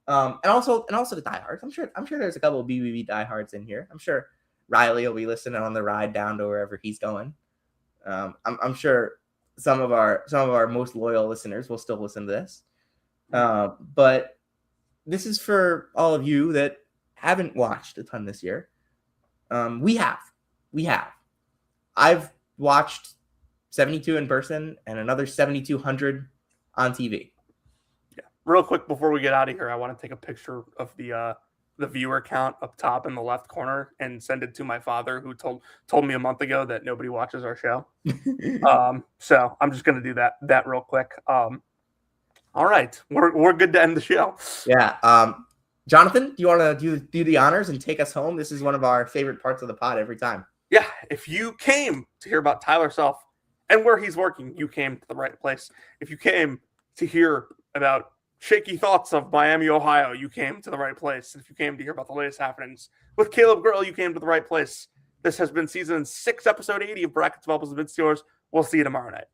And also the diehards. I'm sure there's a couple of BBB diehards in here. I'm sure Riley will be listening on the ride down to wherever he's going. I'm sure some of our most loyal listeners will still listen to this. But this is for all of you that haven't watched a ton this year. We have. I've watched 72 in person and another 7,200 on TV. Yeah. Real quick before we get out of here, I want to take a picture of the viewer count up top in the left corner and send it to my father, who told me a month ago that nobody watches our show. So I'm just going to do that real quick. All right, we're good to end the show. Yeah. Jonathan, do you want to do the honors and take us home? This is one of our favorite parts of the pod every time. Yeah, if you came to hear about Tyler Self and where he's working, you came to the right place. If you came to hear about shaky thoughts of Miami, Ohio, you came to the right place. If you came to hear about the latest happenings with Caleb Grill, you came to the right place. This has been season 6, episode 80 of Brackets, Bubbles, and Bid Stealers. We'll see you tomorrow night.